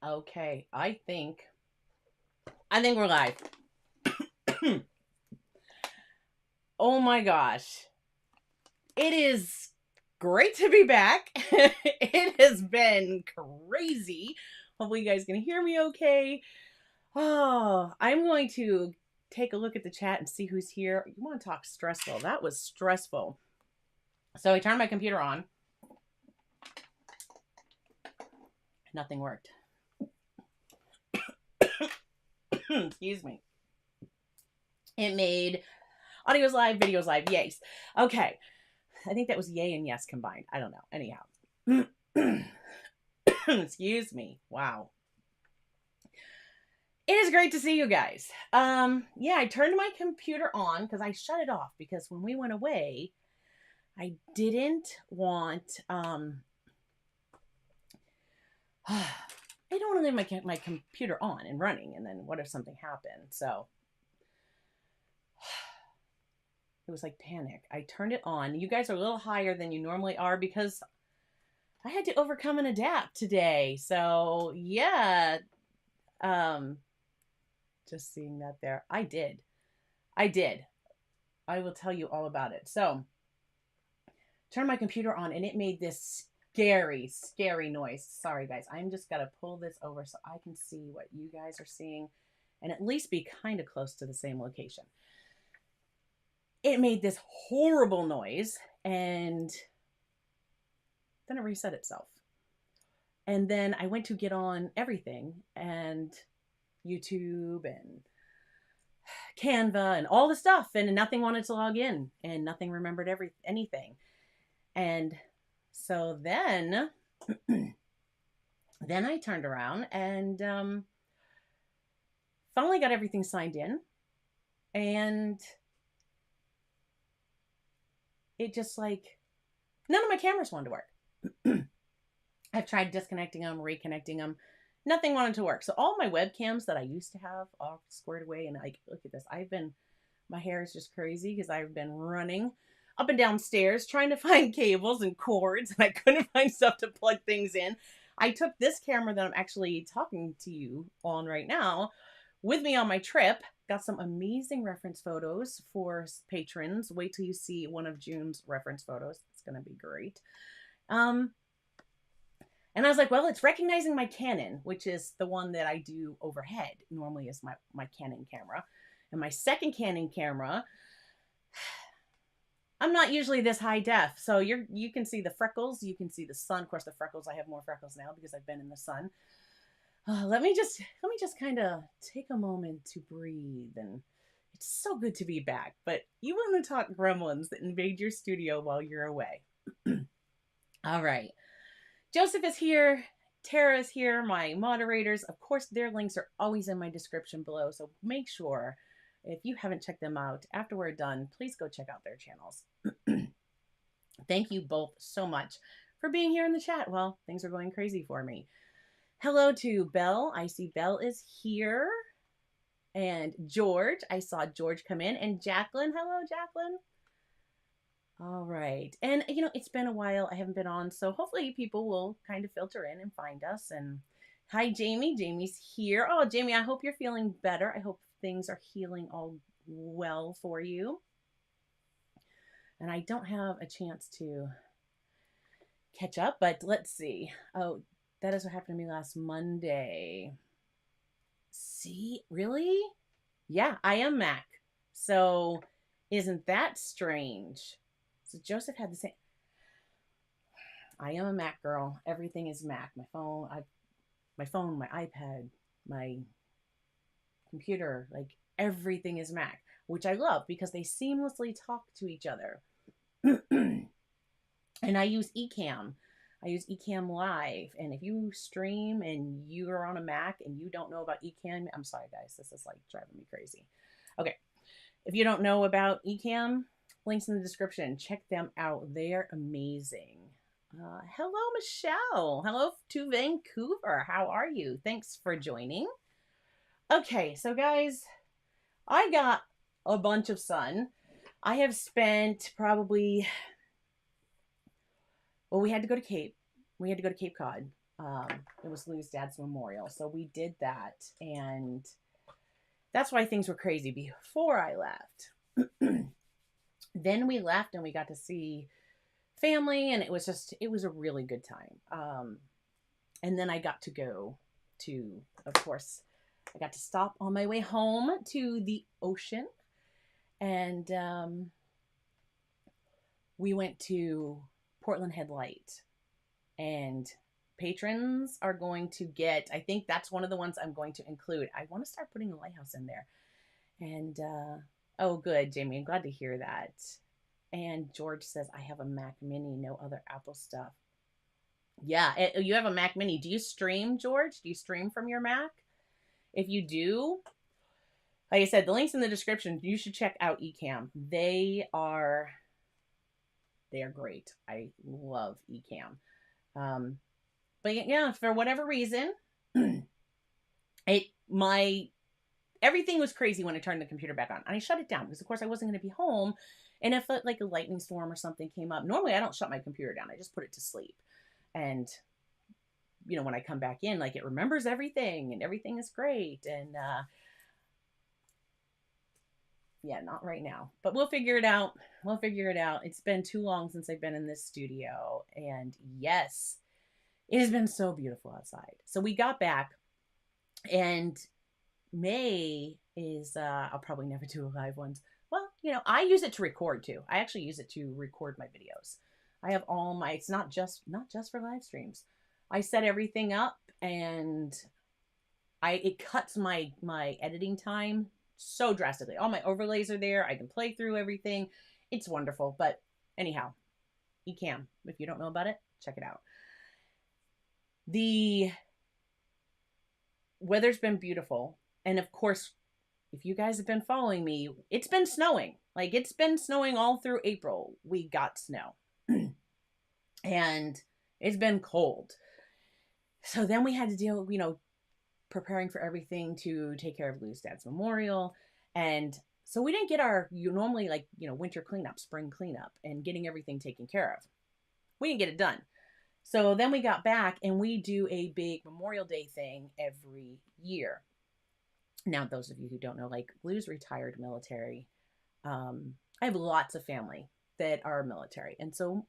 Okay, I think we're live. Oh my gosh. It is great to be back. It has been crazy. Hopefully you guys can hear me okay. Oh, I'm going to take a look at the chat and see who's here. You want to talk stressful? That was stressful. So I turned my computer on. Nothing worked. Excuse me. It made audio's live, videos live. Yes. Okay. I think that was yay and yes combined. I don't know. Anyhow. Excuse me. Wow. It is great to see you guys. Yeah, I turned my computer on because I shut it off because when we went away, I didn't want I don't want to leave my computer on and running, and then what if something happened? So it was like panic. I turned it on. You guys are a little higher than you normally are because I had to overcome and adapt today. So yeah, just seeing that there, I did. I will tell you all about it. So turn my computer on, and it made this scary noise. Sorry guys, I'm just gotta pull this over so I can see what you guys are seeing and at least be kind of close to the same location. It made this horrible noise, and then it reset itself. And then I went to get on everything, and YouTube and Canva and all the stuff, and nothing wanted to log in, and nothing remembered anything. And so then I turned around and finally got everything signed in, and it just like none of my cameras wanted to work. I've tried disconnecting them, reconnecting them. Nothing wanted to work. So all my webcams that I used to have all squared away, and like, look at this. My hair is just crazy because I've been running up and down stairs trying to find cables and cords, and I couldn't find stuff to plug things in. I took this camera that I'm actually talking to you on right now with me on my trip. Got some amazing reference photos for patrons. Wait till you see one of June's reference photos. It's going to be great. And I was like, well, it's recognizing my Canon, which is the one that I do overhead. Normally is my Canon camera. And my second Canon camera, I'm not usually this high def. So you can see the freckles. You can see the sun. Of course, the freckles, I have more freckles now because I've been in the sun. Let me just kind of take a moment to breathe. And it's so good to be back. But you want to talk gremlins that invade your studio while you're away. All right. Joseph is here. Tara is here. My moderators. Of course, their links are always in my description below. So make sure, if you haven't checked them out, after we're done, please go check out their channels. Thank you both so much for being here in the chat. Well, things are going crazy for me. Hello to Belle. I see Belle is here. And George. I saw George come in. And Jacqueline. Hello, Jacqueline. All right. And, it's been a while. I haven't been on. So hopefully people will kind of filter in and find us. And hi, Jamie. Jamie's here. Oh, Jamie, I hope you're feeling better. I hope things are healing all well for you. And I don't have a chance to catch up, but let's see. Oh, that is what happened to me last Monday. See, really? Yeah, I am Mac. So isn't that strange? So Joseph had the same. I am a Mac girl. Everything is Mac. My phone, my iPad, my computer, like everything is Mac, which I love because they seamlessly talk to each other. And I use Ecamm. I use Ecamm Live. And if you stream and you are on a Mac and you don't know about Ecamm, I'm sorry guys, this is like driving me crazy. Okay. If you don't know about Ecamm, links in the description. Check them out. They are amazing. Hello, Michelle. Hello to Vancouver. How are you? Thanks for joining. Okay, so guys, I got a bunch of sun. I have spent probably, well, we had to go to Cape Cod. It was Lou's dad's memorial. So we did that. And that's why things were crazy before I left. Then we left and we got to see family, and it was a really good time. And then I got to go to, of course, I got to stop on my way home to the ocean, and we went to Portland Headlight, and patrons are going to get, I think that's one of the ones I'm going to include. I want to start putting a lighthouse in there. And oh, good, Jamie. I'm glad to hear that. And George says, I have a Mac Mini, no other Apple stuff. Yeah, you have a Mac Mini. Do you stream, George? Do you stream from your Mac? If you do, like I said, the link's in the description. You should check out Ecamm. They are great. I love Ecamm. But yeah, for whatever reason, everything was crazy when I turned the computer back on. And I shut it down because, of course, I wasn't going to be home. And if like a lightning storm or something came up, normally I don't shut my computer down. I just put it to sleep. And, you know, when I come back in, like, it remembers everything and everything is great. And yeah, not right now. But we'll figure it out. We'll figure it out. It's been too long since I've been in this studio. And yes, it has been so beautiful outside. So we got back, and May is, I'll probably never do live ones. Well, you know, I use it to record too. I actually use it to record my videos. I have all my, it's not just for live streams. I set everything up, and it cuts my editing time so drastically. All my overlays are there. I can play through everything. It's wonderful. But anyhow, Ecamm, if you don't know about it, check it out. The weather's been beautiful. And of course, if you guys have been following me, it's been snowing. Like, it's been snowing all through April. We got snow. And it's been cold. So then we had to deal with, you know, preparing for everything to take care of Lou's dad's memorial. And so we didn't get normally, like, you know, winter cleanup, spring cleanup, and getting everything taken care of. We didn't get it done. So then we got back, and we do a big Memorial Day thing every year. Now, those of you who don't know, like, Lou's retired military. I have lots of family that are military. And so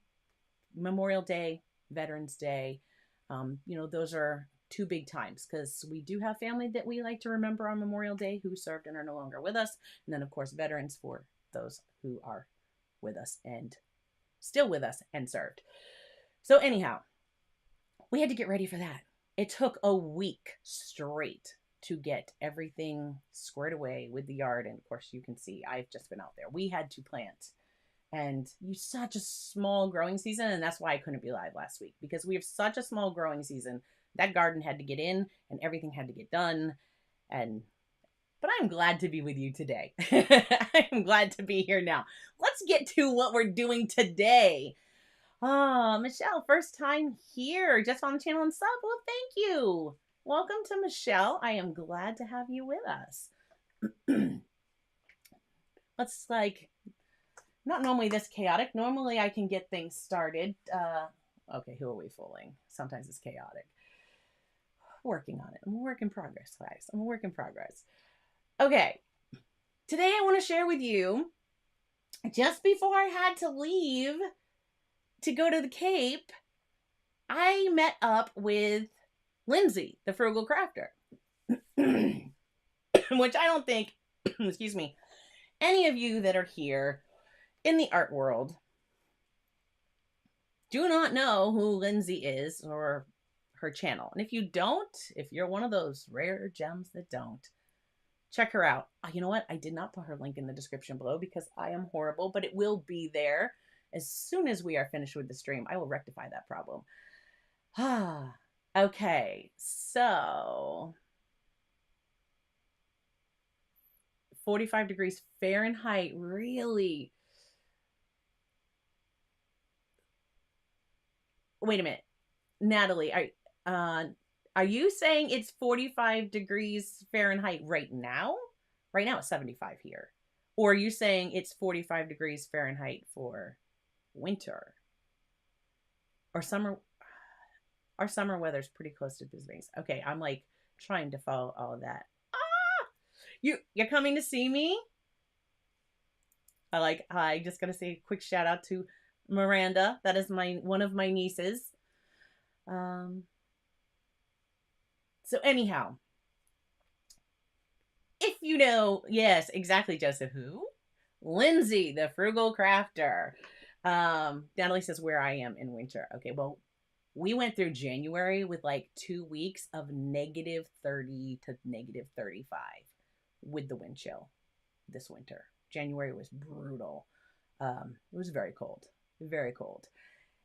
Memorial Day, Veterans Day, you know, those are two big times, because we do have family that we like to remember on Memorial Day who served and are no longer with us. And then, of course, veterans for those who are with us and still with us and served. So anyhow, we had to get ready for that. It took a week straight to get everything squared away with the yard. And of course, you can see I've just been out there. We had to plant, and such a small growing season. And that's why I couldn't be live last week, because we have such a small growing season. That garden had to get in, and everything had to get done. But I'm glad to be with you today. I'm glad to be here now. Let's get to what we're doing today. Michelle, first time here, just on the channel and sub. Well, thank you. Welcome to Michelle. I am glad to have you with us. Let's, like, not normally this chaotic. Normally I can get things started. Okay, who are we fooling? Sometimes it's chaotic. Working on it. I'm a work in progress, guys. I'm a work in progress. Okay. Today I want to share with you, just before I had to leave to go to the Cape, I met up with Lindsay, the frugal crafter, which I don't think, excuse me, any of you that are here in the art world do not know who Lindsay is or her channel. And if you don't, if you're one of those rare gems that don't, check her out. You know what? I did not put her link in the description below because I am horrible, but it will be there. As soon as we are finished with the stream, I will rectify that problem. Okay, so 45 degrees Fahrenheit, really? Wait a minute, Natalie, are you saying it's 45 degrees Fahrenheit right now? Right now it's 75 here. Or are you saying it's 45 degrees Fahrenheit for winter or summer? Our summer weather's pretty close to Bisbee's. Okay, I'm like trying to follow all of that. Ah! You're coming to see me? I just gotta say a quick shout out to Miranda. That is one of my nieces. Um so anyhow, if you know, yes, exactly, Joseph. Who? Lindsay, the frugal crafter. Natalie says where I am in winter. Okay, well, we went through January with like 2 weeks of -30 to -35 with the wind chill this winter. January was brutal. It was very cold, very cold.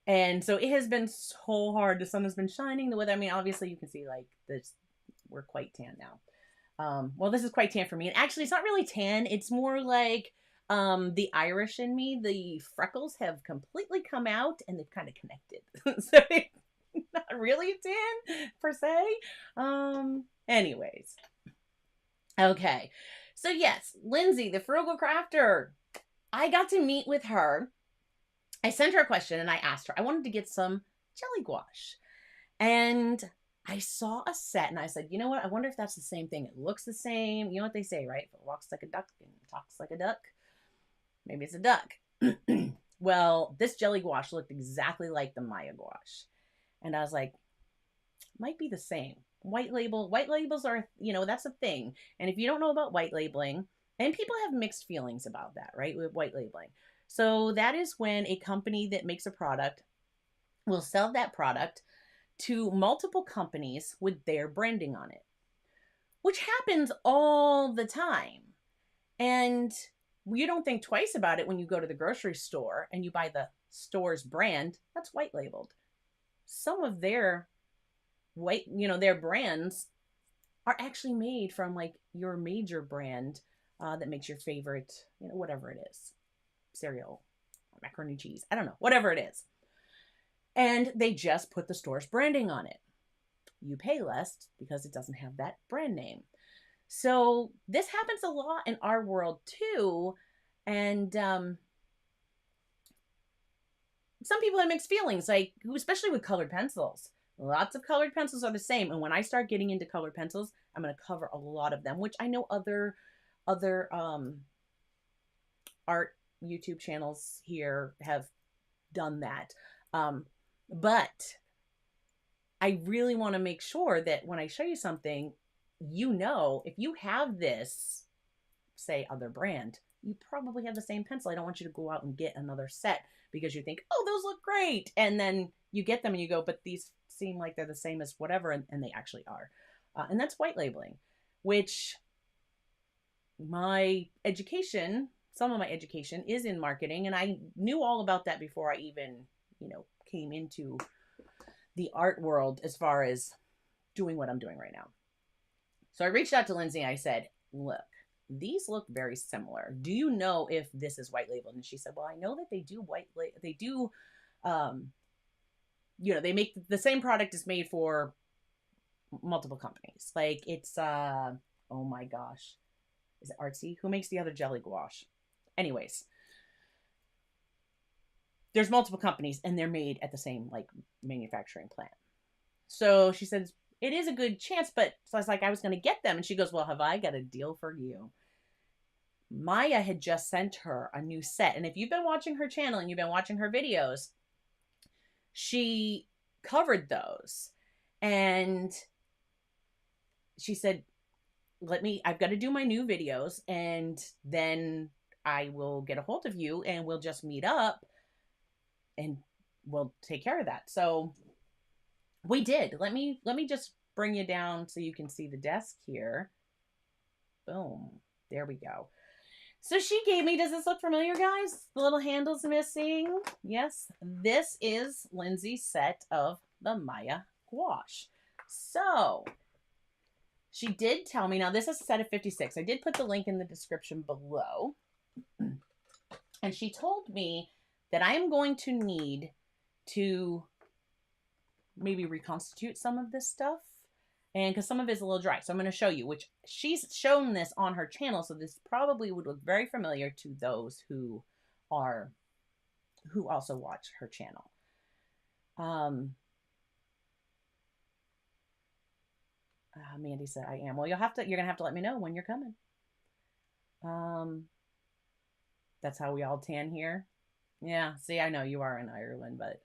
And so it has been so hard. The sun has been shining. The weather, I mean, obviously you can see like this, we're quite tan now. Well, this is quite tan for me. And actually, it's not really tan. It's more like the Irish in me. The freckles have completely come out and they've kind of connected. So it's not really tan per se. Anyways. Okay. So yes, Lindsay, the frugal crafter. I got to meet with her. I sent her a question and I asked her, I wanted to get some jelly gouache. And I saw a set and I said, you know what? I wonder if that's the same thing. It looks the same. You know what they say, right? If it walks like a duck and talks like a duck, maybe it's a duck. Well, this jelly gouache looked exactly like the Miya gouache. And I was like, might be the same. White labels are, you know, that's a thing. And if you don't know about white labeling, and people have mixed feelings about that, right? With white labeling. So that is when a company that makes a product will sell that product to multiple companies with their branding on it, which happens all the time. And you don't think twice about it when you go to the grocery store and you buy the store's brand. That's white labeled. Some of their their brands are actually made from like your major brand that makes your favorite, whatever it is, cereal, macaroni and cheese, I don't know, whatever it is. And they just put the store's branding on it. You pay less because it doesn't have that brand name. So this happens a lot in our world too. And some people have mixed feelings, like especially with colored pencils. Lots of colored pencils are the same. And when I start getting into colored pencils, I'm going to cover a lot of them, which I know other art YouTube channels here have done that. But I really want to make sure that when I show you something, if you have this, say, other brand, you probably have the same pencil. I don't want you to go out and get another set because you think, oh, those look great. And then you get them and you go, but these seem like they're the same as whatever. And they actually are. And that's white labeling, which some of my education is in marketing. And I knew all about that before I even, came into the art world as far as doing what I'm doing right now. So I reached out to Lindsay and I said, look, these look very similar. Do you know if this is white labeled? And she said, well, I know that they do they make the same product is made for multiple companies. Like it's, oh my gosh, is it Artsy? Who makes the other jelly gouache? Anyways, there's multiple companies and they're made at the same like manufacturing plant. So she says, it is a good chance, but so I was like, I was going to get them. And she goes, well, have I got a deal for you? Miya had just sent her a new set. And if you've been watching her channel and you've been watching her videos, she covered those. And she said, I've got to do my new videos and then I will get a hold of you and we'll just meet up and we'll take care of that. So we did. Let me just bring you down so you can see the desk here. Boom. There we go. So she gave me, does this look familiar, guys? The little handle's missing. Yes, this is Lindsay's set of the Miya gouache. So she did tell me, now this is a set of 56. I did put the link in the description below. And she told me that I am going to need to maybe reconstitute some of this stuff. And because some of it is a little dry. So I'm going to show you, which she's shown this on her channel. So this probably would look very familiar to those who also watch her channel. Mandy said, I am. Well, you're going to have to let me know when you're coming. That's how we all tan here. Yeah, see, I know you are in Ireland, but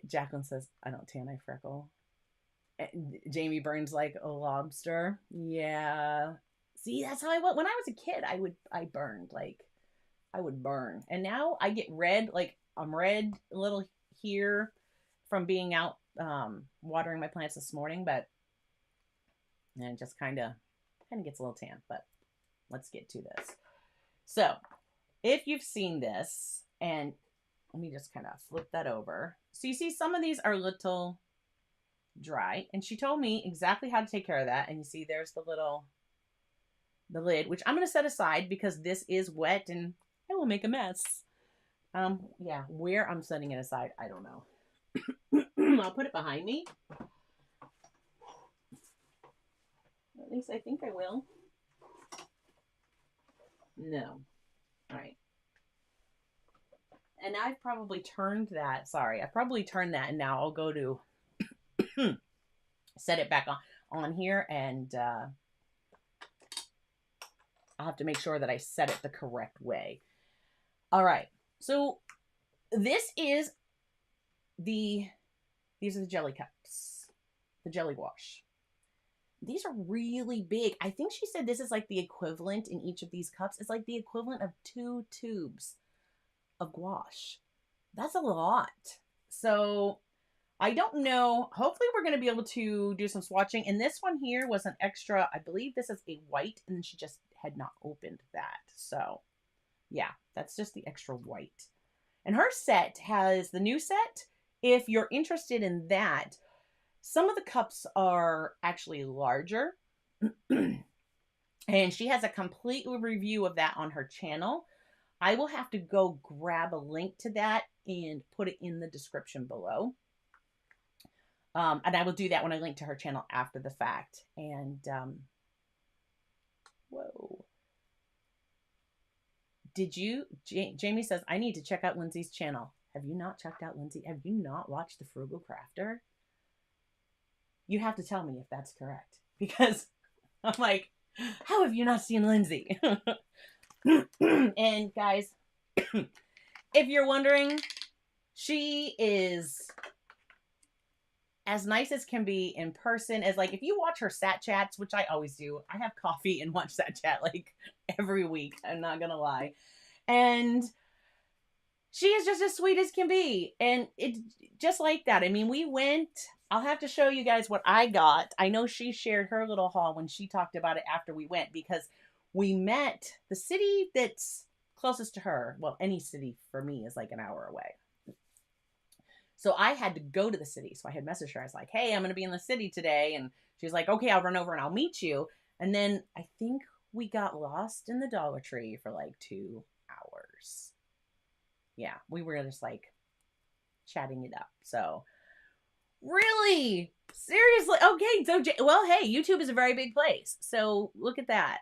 Jacqueline says, I don't tan, I freckle. And Jamie Burns like a lobster. Yeah. See, that's how I was. When I was a kid, I burned. Like, I would burn. And now I get red. Like, I'm red a little here from being out watering my plants this morning, but and it just kind of gets a little tan. But let's get to this. So, if you've seen this, and let me just kind of flip that over. So you see some of these are a little dry, and she told me exactly how to take care of that. And you see there's the lid, which I'm going to set aside because this is wet and I will make a mess. Yeah, where I'm setting it aside, I don't know. I'll put it behind me. At least I think I will. No. All right. And I've probably turned that. Sorry, I probably turned that, and now I'll go to set it back on here, and I'll have to make sure that I set it the correct way. All right. So this is these are the jelly cups, the jelly gouache. These are really big. I think she said this is like the equivalent in each of these cups. It's like the equivalent of 2 tubes of gouache. That's a lot. So I don't know. Hopefully we're going to be able to do some swatching. And this one here was an extra, I believe this is a white, and she just had not opened that. So yeah, that's just the extra white. And her set has the new set. If you're interested in that, some of the cups are actually larger. And she has a complete review of that on her channel. I will have to go grab a link to that and put it in the description below. And I will do that when I link to her channel after the fact. And, whoa. Jamie says, I need to check out Lindsay's channel. Have you not checked out Lindsay? Have you not watched The Frugal Crafter? You have to tell me if that's correct. Because I'm like, how have you not seen Lindsay? And guys, if you're wondering, she is as nice as can be in person. As like, if you watch her sat chats, which I always do, I have coffee and watch sat chat like every week. I'm not gonna lie. And she is just as sweet as can be. And it's just like that. I mean, we went, I'll have to show you guys what I got. I know she shared her little haul when she talked about it after we went, because we met the city that's closest to her. Well, any city for me is like an hour away. So I had to go to the city. So I had messaged her. I was like, hey, I'm going to be in the city today. And she was like, okay, I'll run over and I'll meet you. And then I think we got lost in the Dollar Tree for like 2 hours. Yeah, we were just like chatting it up. So really, seriously. Okay. So, well, hey, YouTube is a very big place. So look at that.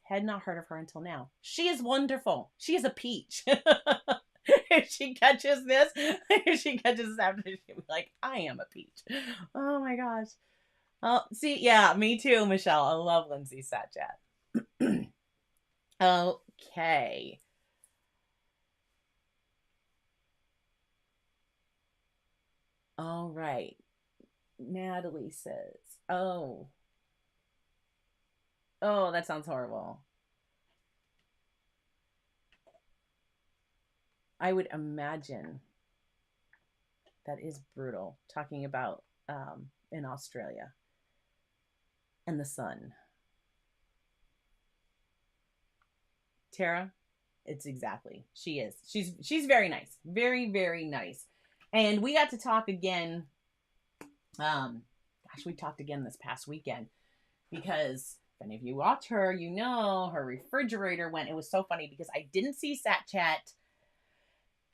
Had not heard of her until now. She is wonderful. She is a peach. If she catches this after, she'll be like, I am a peach. Oh my gosh. Oh, see, yeah, me too, Michelle. I love Lindsay's sat chat. Okay. All right. Natalie says, oh, that sounds horrible. I would imagine that is brutal, talking about in Australia and the sun. Tara, it's exactly. She is. She's very nice. Very, very nice. And we got to talk again. Gosh, we talked again this past weekend, because if any of you watch her, you know her refrigerator went. It was so funny because I didn't see Sat Chat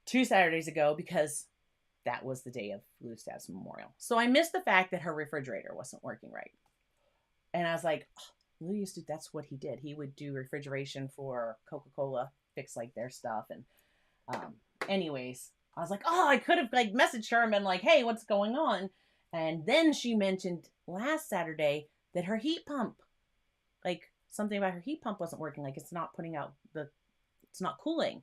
2 Saturdays ago because that was the day of Gustav's memorial. So I missed the fact that her refrigerator wasn't working right. And I was like, oh, Lou used to, that's what he did. He would do refrigeration for Coca-Cola, fix like their stuff. And anyways, I was like, oh, I could have like messaged her and been like, hey, what's going on? And then she mentioned last Saturday that her heat pump, like something about her heat pump wasn't working. Like it's not putting out it's not cooling.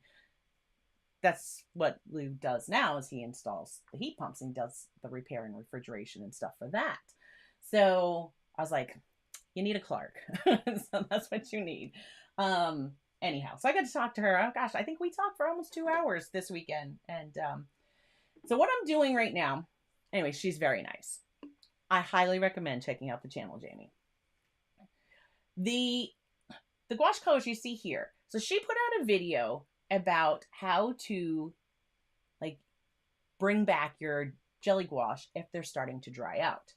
That's what Lou does now is he installs the heat pumps and he does the repair and refrigeration and stuff for that. So I was like, you need a Clark. So that's what you need. Anyhow, so I got to talk to her. Oh gosh, I think we talked for almost 2 hours this weekend. And so what I'm doing right now, anyway, she's very nice. I highly recommend checking out the channel, Jamie. The gouache colors you see here. So she put out a video about how to like bring back your jelly gouache if they're starting to dry out.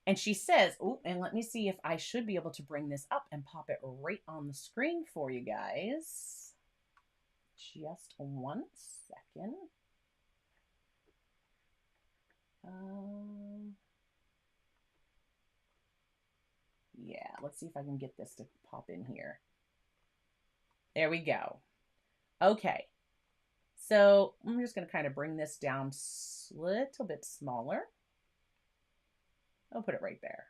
And she says, oh, and let me see if I should be able to bring this up and pop it right on the screen for you guys. Just 1 second. Yeah, let's see if I can get this to pop in here. There we go. Okay. So I'm just going to kind of bring this down a little bit smaller. I'll put it right there.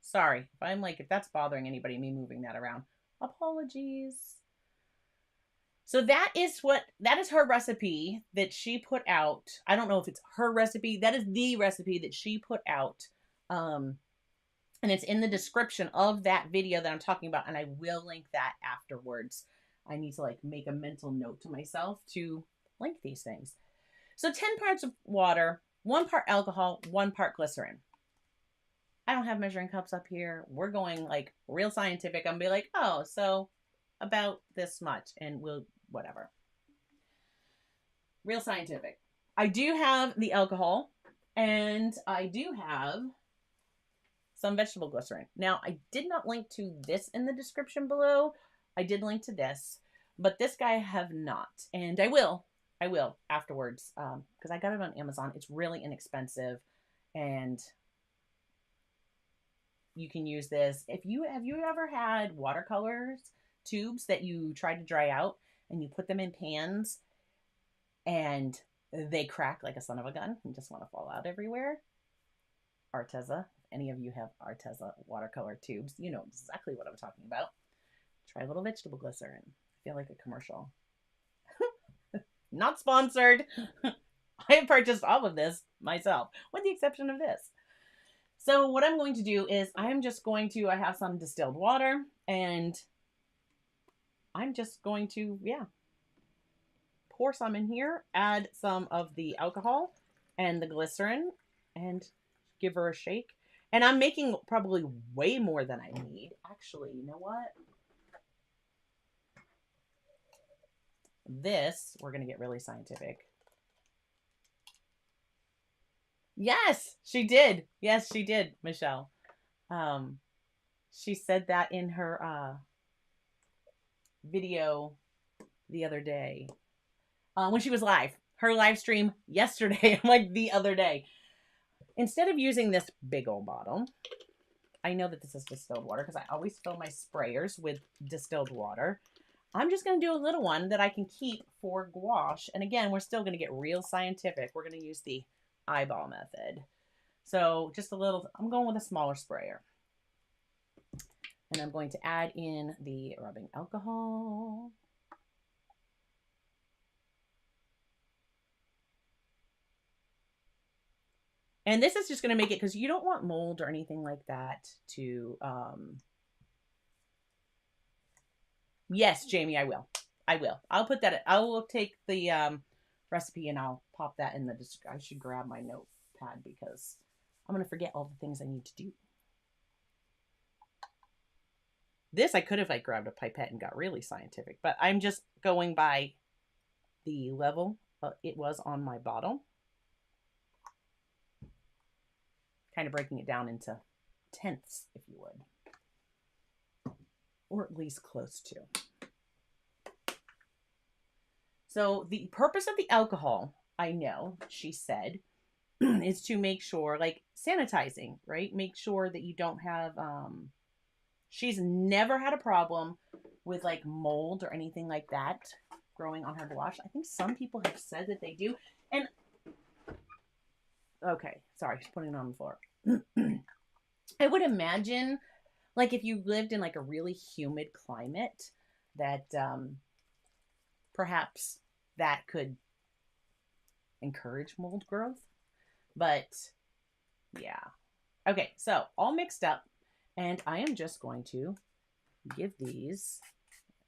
Sorry if that's bothering anybody, me moving that around. Apologies. So that is her recipe that she put out. I don't know if it's her recipe. That is the recipe that she put out. And it's in the description of that video that I'm talking about. And I will link that afterwards. I need to like make a mental note to myself to link these things. So 10 parts of water, 1 part alcohol, 1 part glycerin. I don't have measuring cups up here. We're going like real scientific. I'm gonna be like, oh, so about this much and we'll, whatever. Real scientific. I do have the alcohol and I do have some vegetable glycerin. Now, I did not link to this in the description below. I did link to this, but this guy I have not. And I will afterwards because I got it on Amazon. It's really inexpensive and you can use this. Have you ever had watercolors tubes that you try to dry out and you put them in pans and they crack like a son of a gun and just want to fall out everywhere? Arteza. If any of you have Arteza watercolor tubes, you know exactly what I'm talking about. Try a little vegetable glycerin. I feel like a commercial. Not sponsored. I have purchased all of this myself, with the exception of this. So what I'm going to do is I have some distilled water and I'm just going to, pour some in here, add some of the alcohol and the glycerin and give her a shake. And I'm making probably way more than I need. Actually, you know what? This, we're going to get really scientific. Yes, she did. Yes, she did, Michelle. She said that in her video the other day. When she was live. Her live stream yesterday. I'm like the other day. Instead of using this big old bottle, I know that this is distilled water because I always fill my sprayers with distilled water. I'm just going to do a little one that I can keep for gouache. And again, we're still going to get real scientific. We're going to use the eyeball method. So just a little, I'm going with a smaller sprayer. And I'm going to add in the rubbing alcohol. And this is just going to make it, because you don't want mold or anything like that to, yes, Jamie, I will. I'll put that, I will take the recipe and I'll pop that in the, I should grab my notepad because I'm going to forget all the things I need to do. This, I could have like grabbed a pipette and got really scientific, but I'm just going by the level it was on my bottle. Kind of breaking it down into tenths, if you would. Or at least close to. So the purpose of the alcohol, I know, she said, is to make sure, like sanitizing, right? Make sure that you don't have, she's never had a problem with like mold or anything like that growing on her gouache. I think some people have said that they do. And Okay, sorry, just putting it on the floor. I would imagine, like, if you lived in like a really humid climate, that perhaps that could encourage mold growth. But yeah. Okay, so all mixed up. And I am just going to give these,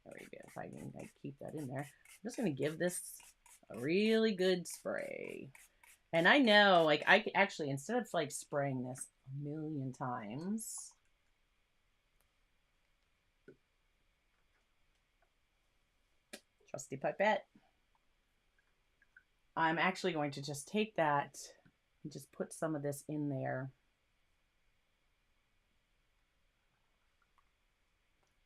there we go, if I can keep that in there. I'm just going to give this a really good spray. And I know, like, I could actually, instead of like spraying this a million times, trusty pipette, I'm actually going to just take that and just put some of this in there.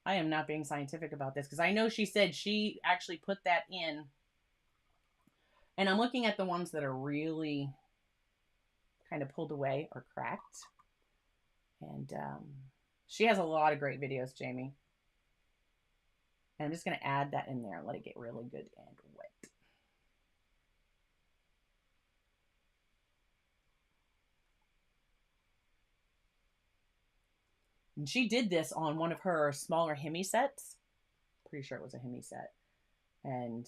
I am not being scientific about this because I know she said she actually put that in. And I'm looking at the ones that are really kind of pulled away or cracked. And she has a lot of great videos, Jamie. And I'm just going to add that in there and let it get really good and wet. And she did this on one of her smaller Hemi sets. Pretty sure it was a Hemi set. And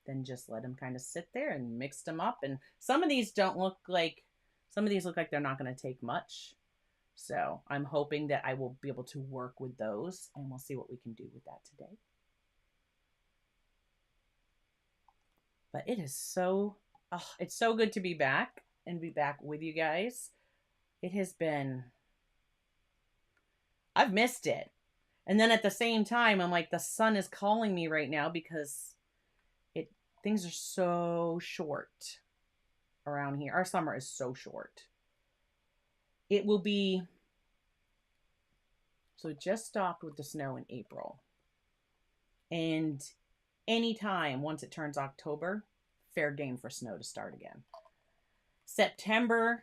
then just let them kind of sit there and mix them up. And some of these don't look like, some of these look like they're not going to take much. So I'm hoping that I will be able to work with those, and we'll see what we can do with that today. But it is so, oh, it's so good to be back and be back with you guys. It has been, I've missed it. And then at the same time, I'm like, the sun is calling me right now because things are so short around here. Our summer is so short. It will be, so it just stopped with the snow in April. And anytime, once it turns October, fair game for snow to start again. September,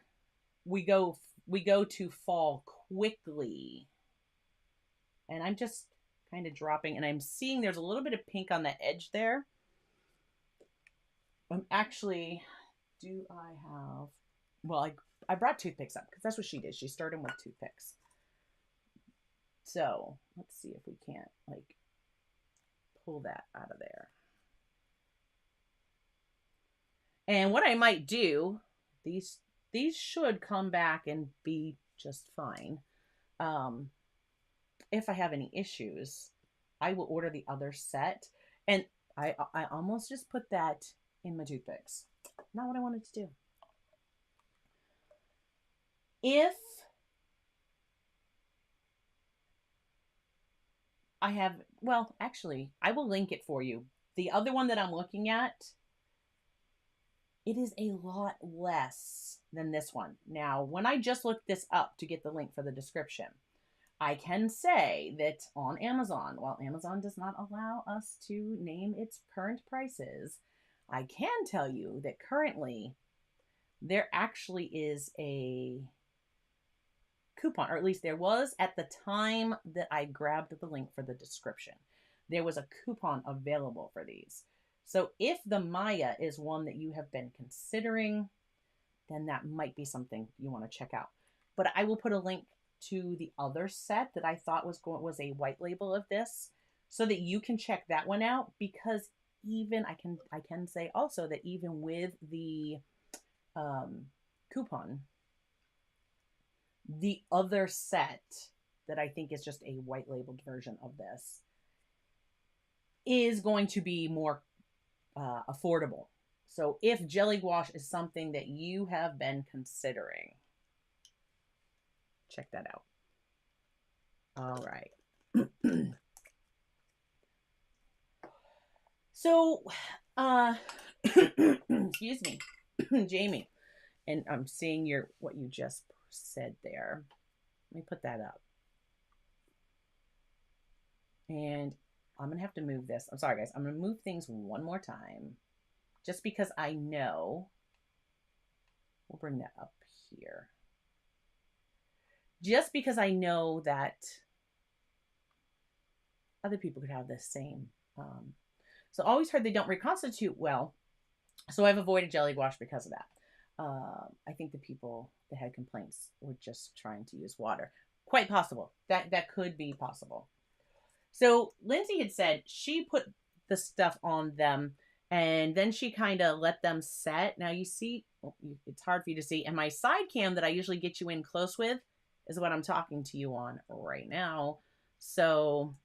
we go to fall quickly. And I'm just kind of dropping, and I'm seeing there's a little bit of pink on the edge there. I'm actually, do I have, well, I brought toothpicks up because that's what she did. She started with toothpicks. So let's see if we can't like pull that out of there. And what I might do, these should come back and be just fine. If I have any issues, I will order the other set. And I almost just put that in my toothpicks. Not what I wanted to do. If I have, well, actually, I will link it for you. The other one that I'm looking at, it is a lot less than this one. Now, when I just looked this up to get the link for the description, I can say that on Amazon, while Amazon does not allow us to name its current prices, I can tell you that currently there actually is a coupon, or at least there was at the time that I grabbed the link for the description. There was a coupon available for these. So if the Miya is one that you have been considering, then that might be something you want to check out. But I will put a link to the other set that I thought was a white label of this, so that you can check that one out. Because even I can say also that even with the coupon, the other set that I think is just a white labeled version of this is going to be more affordable. So if jelly gouache is something that you have been considering, check that out. All right. So, excuse me, Jamie, and I'm seeing what you just said there. Let me put that up. And I'm going to have to move this. I'm sorry, guys. I'm going to move things one more time, just because I know. We'll bring that up here. Just because I know that other people could have the same. So always heard they don't reconstitute well. So I've avoided jelly gouache because of that. I think the people that had complaints were just trying to use water. Quite possible. That could be possible. So Lindsay had said she put the stuff on them and then she kind of let them set. Now you see, it's hard for you to see. And my side cam that I usually get you in close with is what I'm talking to you on right now. So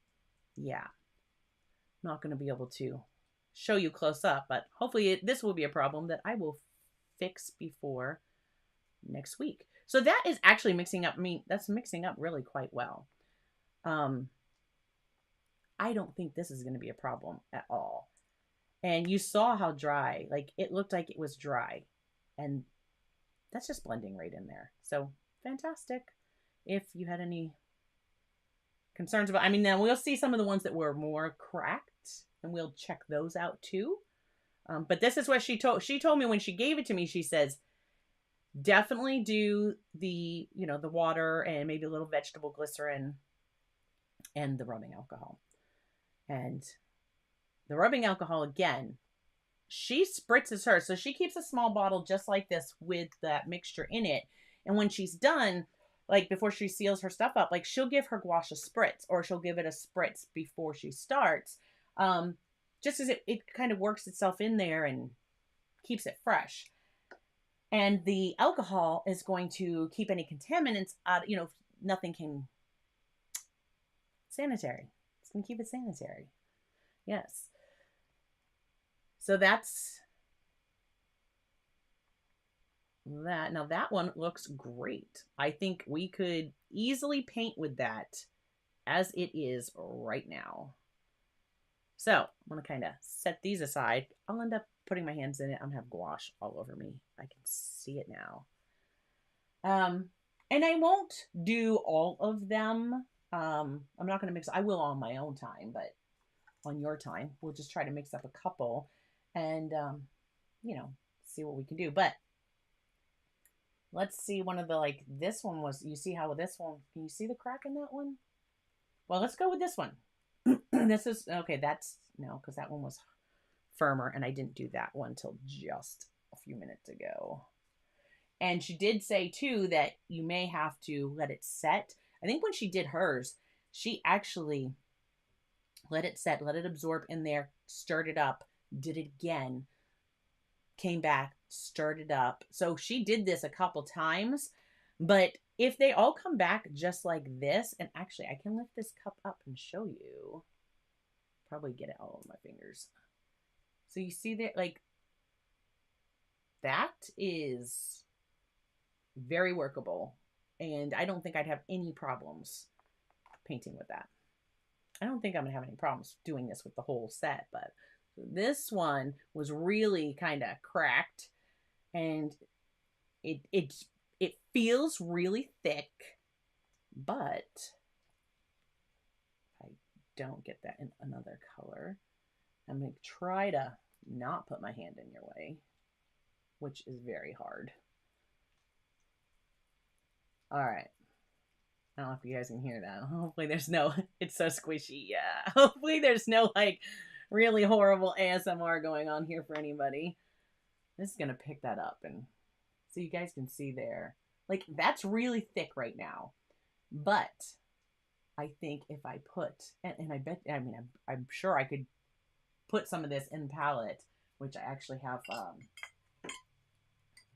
yeah, I'm not going to be able to show you close up, but hopefully this will be a problem that I will fix before next week. So that is actually mixing up. I mean, that's mixing up really quite well. I don't think this is going to be a problem at all. And you saw how dry, like it looked like it was dry. And that's just blending right in there. So fantastic. If you had any concerns about, I mean, now we'll see some of the ones that were more cracked and we'll check those out too. But this is what she told me when she gave it to me. She says, definitely do the, you know, the water and maybe a little vegetable glycerin and the rubbing alcohol. And the rubbing alcohol, again, she spritzes hers. So she keeps a small bottle just like this with that mixture in it. And when she's done, like before she seals her stuff up, like she'll give her gouache a spritz, or she'll give it a spritz before she starts. Just as it kind of works itself in there and keeps it fresh. And the alcohol is going to keep any contaminants out, you know, nothing can, sanitary. It's going to keep it sanitary. Yes. So that's that. Now that one looks great. I think we could easily paint with that as it is right now. So I'm going to kind of set these aside. I'll end up putting my hands in it. I'm going to have gouache all over me. I can see it now. And I won't do all of them. I'm not going to mix. I will on my own time, but on your time, we'll just try to mix up a couple and, you know, see what we can do. But let's see one of the, like, this one was, you see how this one, can you see the crack in that one? Well, let's go with this one. This is, okay, that's, no, because that one was firmer, and I didn't do that one till just a few minutes ago. And she did say, too, that you may have to let it set. I think when she did hers, she actually let it set, let it absorb in there, stirred it up, did it again, came back, stirred it up. So she did this a couple times, but if they all come back just like this, and actually I can lift this cup up and show you, probably get it all over my fingers. So you see that, like, that is very workable. And I don't think I'd have any problems painting with that. I don't think I'm going to have any problems doing this with the whole set, but this one was really kind of cracked, and it feels really thick, but I don't get that in another color. I'm going to try to not put my hand in your way, which is very hard. All right. I don't know if you guys can hear that. Hopefully there's no, it's so squishy. Yeah. Hopefully there's no, like, really horrible ASMR going on here for anybody. This is going to pick that up, and so you guys can see there. Like, that's really thick right now. But I think if I put, and I bet, I mean, I'm sure I could put some of this in palette, which I actually have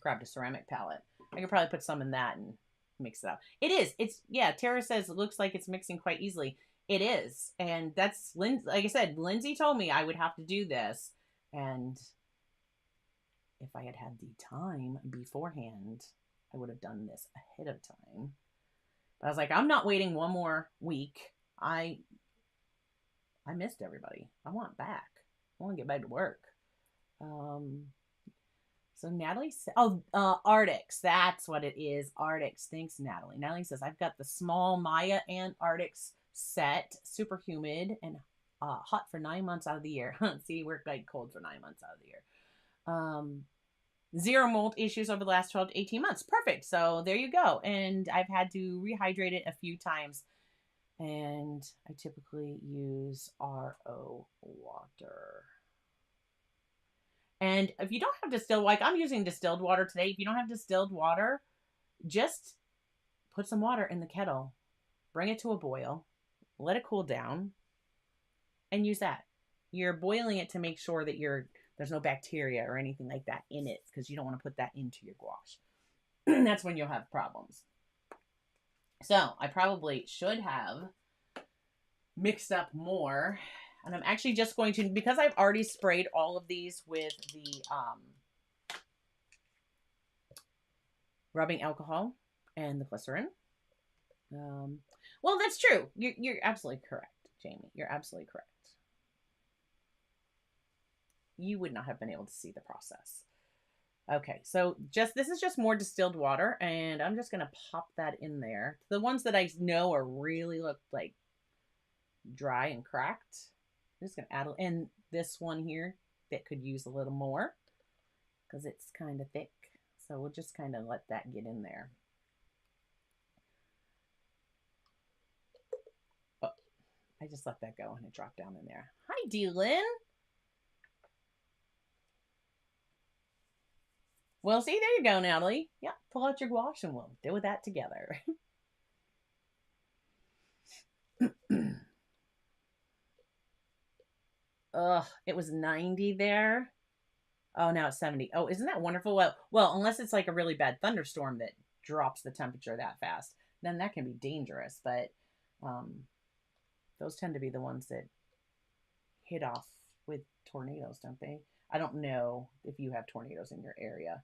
grabbed a ceramic palette. I could probably put some in that and mix it up. It is. It's, yeah, Tara says it looks like it's mixing quite easily. It is. And that's, like I said, Lindsay told me I would have to do this. And if I had had the time beforehand, I would have done this ahead of time. But I was like, I'm not waiting one more week. I missed everybody. I want back. I want to get back to work. So Natalie said, Arctics. That's what it is. Arctics. Thanks, Natalie. Natalie says, I've got the small Miya and Arctics set, super humid and hot for 9 months out of the year. See, we're like cold for 9 months out of the year. Zero mold issues over the last 12 to 18 months. Perfect. So there you go. And I've had to rehydrate it a few times. And I typically use RO water. And if you don't have distilled, like I'm using distilled water today, if you don't have distilled water, just put some water in the kettle, bring it to a boil, let it cool down, and use that. You're boiling it to make sure that there's no bacteria or anything like that in it, because you don't want to put that into your gouache. That's when you'll have problems. So I probably should have mixed up more. And I'm actually just going to, because I've already sprayed all of these with the rubbing alcohol and the glycerin. Well, that's true. You're absolutely correct, Jamie. You're absolutely correct. You would not have been able to see the process. Okay, so this is just more distilled water, and I'm just gonna pop that in there. The ones that I know are really look like dry and cracked. I'm just gonna add in this one here that could use a little more because it's kind of thick. So we'll just kind of let that get in there. Oh, I just let that go and it dropped down in there. Hi, Dylan. Well, see, there you go, Natalie. Yeah, pull out your gouache and we'll do that together. Ugh, it was 90 there. Oh, now it's 70. Oh, isn't that wonderful? Well, unless it's like a really bad thunderstorm that drops the temperature that fast, then that can be dangerous. But those tend to be the ones that hit off with tornadoes, don't they? I don't know if you have tornadoes in your area.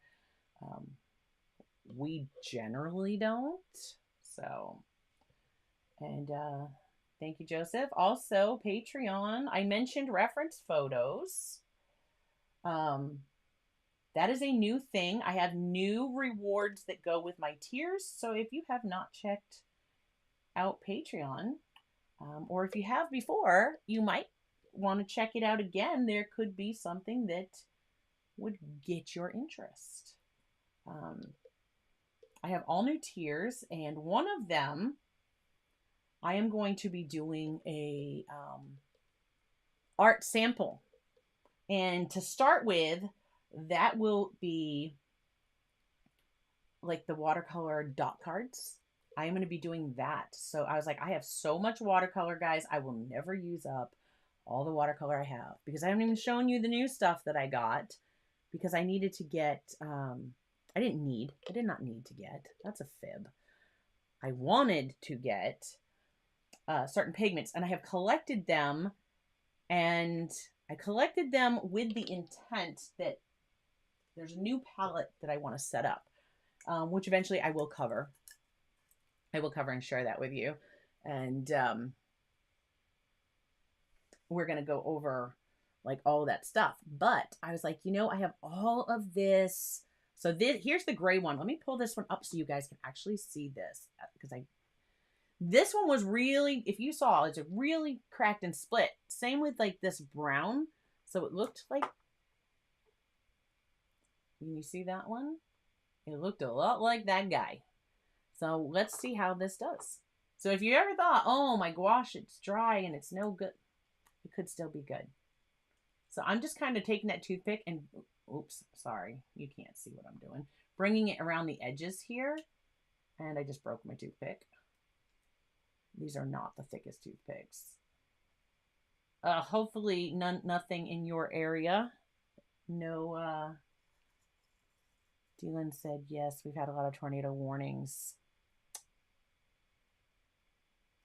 We generally don't. So, and thank you, Joseph. Also, Patreon. I mentioned reference photos. That is a new thing. I have new rewards that go with my tiers. So if you have not checked out Patreon, or if you have before, you might want to check it out again. There could be something that would get your interest. I have all new tiers, and one of them, I am going to be doing a art sample. And to start with, that will be like the watercolor dot cards. I am going to be doing that. So I was like, I have so much watercolor, guys. I will never use up all the watercolor I have, because I haven't even shown you the new stuff that I got, because I needed to get, I did not need to get, that's a fib. I wanted to get certain pigments, and I have collected them, and I collected them with the intent that there's a new palette that I want to set up, which eventually I will cover. I will cover and share that with you. And we're going to go over like all that stuff. But I was like, I have all of this. So here's the gray one. Let me pull this one up so you guys can actually see this, because this one was really, if you saw, it's a really cracked and split. Same with like this brown. So it looked like, can you see that one? It looked a lot like that guy. So let's see how this does. So if you ever thought, oh, my gouache, it's dry and it's no good, it could still be good. So I'm just kind of taking that toothpick and, oops, sorry, you can't see what I'm doing. Bringing it around the edges here. And I just broke my toothpick. These are not the thickest toothpicks. Hopefully nothing in your area. No, Dylan said, yes, we've had a lot of tornado warnings.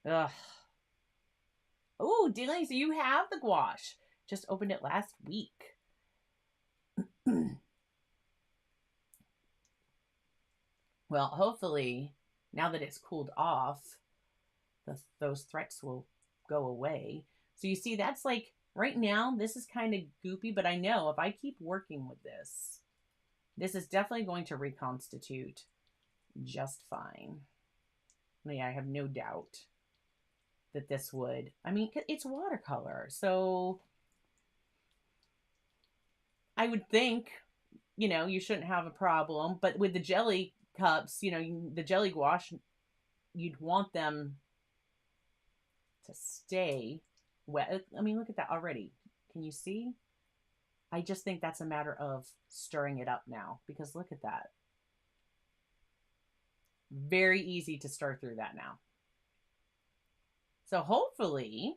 Ugh. Oh, Dylan, so you have the gouache. Just opened it last week. Well, hopefully, now that it's cooled off, those threats will go away. So you see, that's like, right now, this is kind of goopy, but I know if I keep working with this, this is definitely going to reconstitute just fine. Yeah, I have no doubt that this would, I mean, it's watercolor. So I would think, you shouldn't have a problem. But with the jelly cups, the jelly gouache, you'd want them to stay wet. I mean, look at that already. Can you see? I just think that's a matter of stirring it up now, because look at that. Very easy to stir through that now. So hopefully,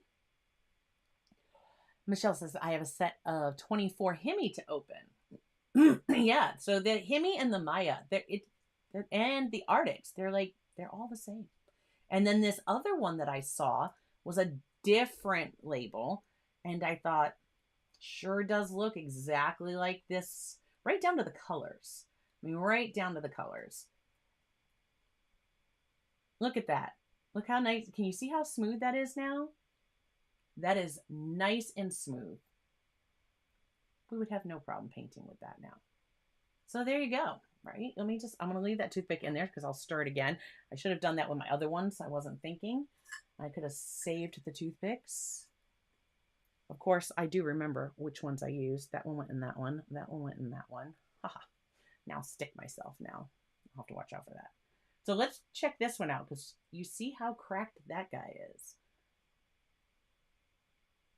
Michelle says, I have a set of 24 Hemi to open. Yeah, so the Hemi and the Miya, and the Arctics, they're all the same. And then this other one that I saw was a different label, and I thought, sure does look exactly like this, right down to the colors. I mean, right down to the colors. Look at that. Look how nice. Can you see how smooth that is now? That is nice and smooth. We would have no problem painting with that now. So there you go, right? I'm going to leave that toothpick in there because I'll stir it again. I should have done that with my other ones. I wasn't thinking. I could have saved the toothpicks. Of course, I do remember which ones I used. That one went in that one. That one went in that one. Haha. Now stick myself now. I'll have to watch out for that. So let's check this one out, because you see how cracked that guy is.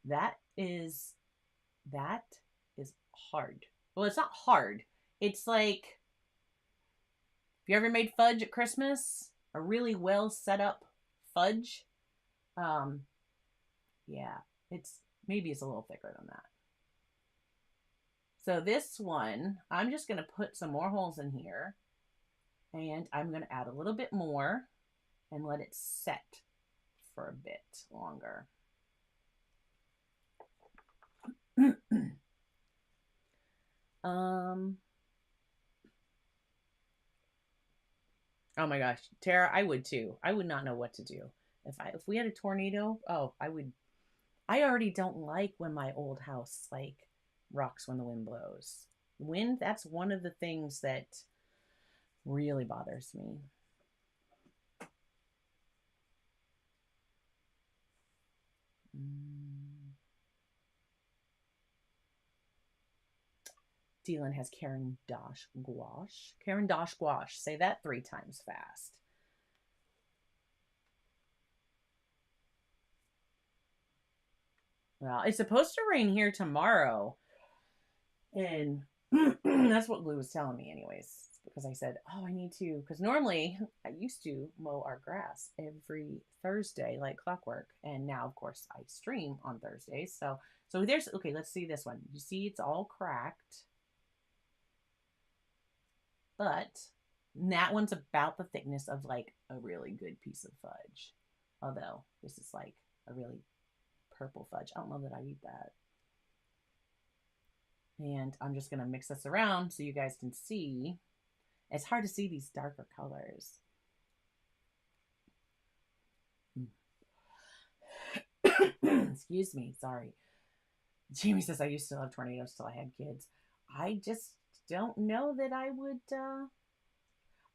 That is hard. Well, it's not hard. It's like, if you ever made fudge at Christmas, a really well set up fudge, yeah, maybe it's a little thicker than that. So this one, I'm just going to put some more holes in here, and I'm going to add a little bit more and let it set for a bit longer. Oh my gosh, Tara, I would too. I would not know what to do. If we had a tornado, I already don't like when my old house rocks when the wind blows. Wind, that's one of the things that really bothers me. Dylan has Karen Dosh Gouache. Karen Dosh Gouache. Say that 3 times fast. Well, it's supposed to rain here tomorrow. And that's what Blue was telling me anyways. Because I said, oh, I need to. Because normally I used to mow our grass every Thursday like clockwork. And now, of course, I stream on Thursdays. So there's, okay, let's see this one. You see it's all cracked. But that one's about the thickness of like a really good piece of fudge. Although this is like a really purple fudge. I don't know that I'd eat that. And I'm just going to mix this around so you guys can see. It's hard to see these darker colors. Excuse me, sorry. Jamie says, I used to love tornadoes till I had kids. I just don't know that I would,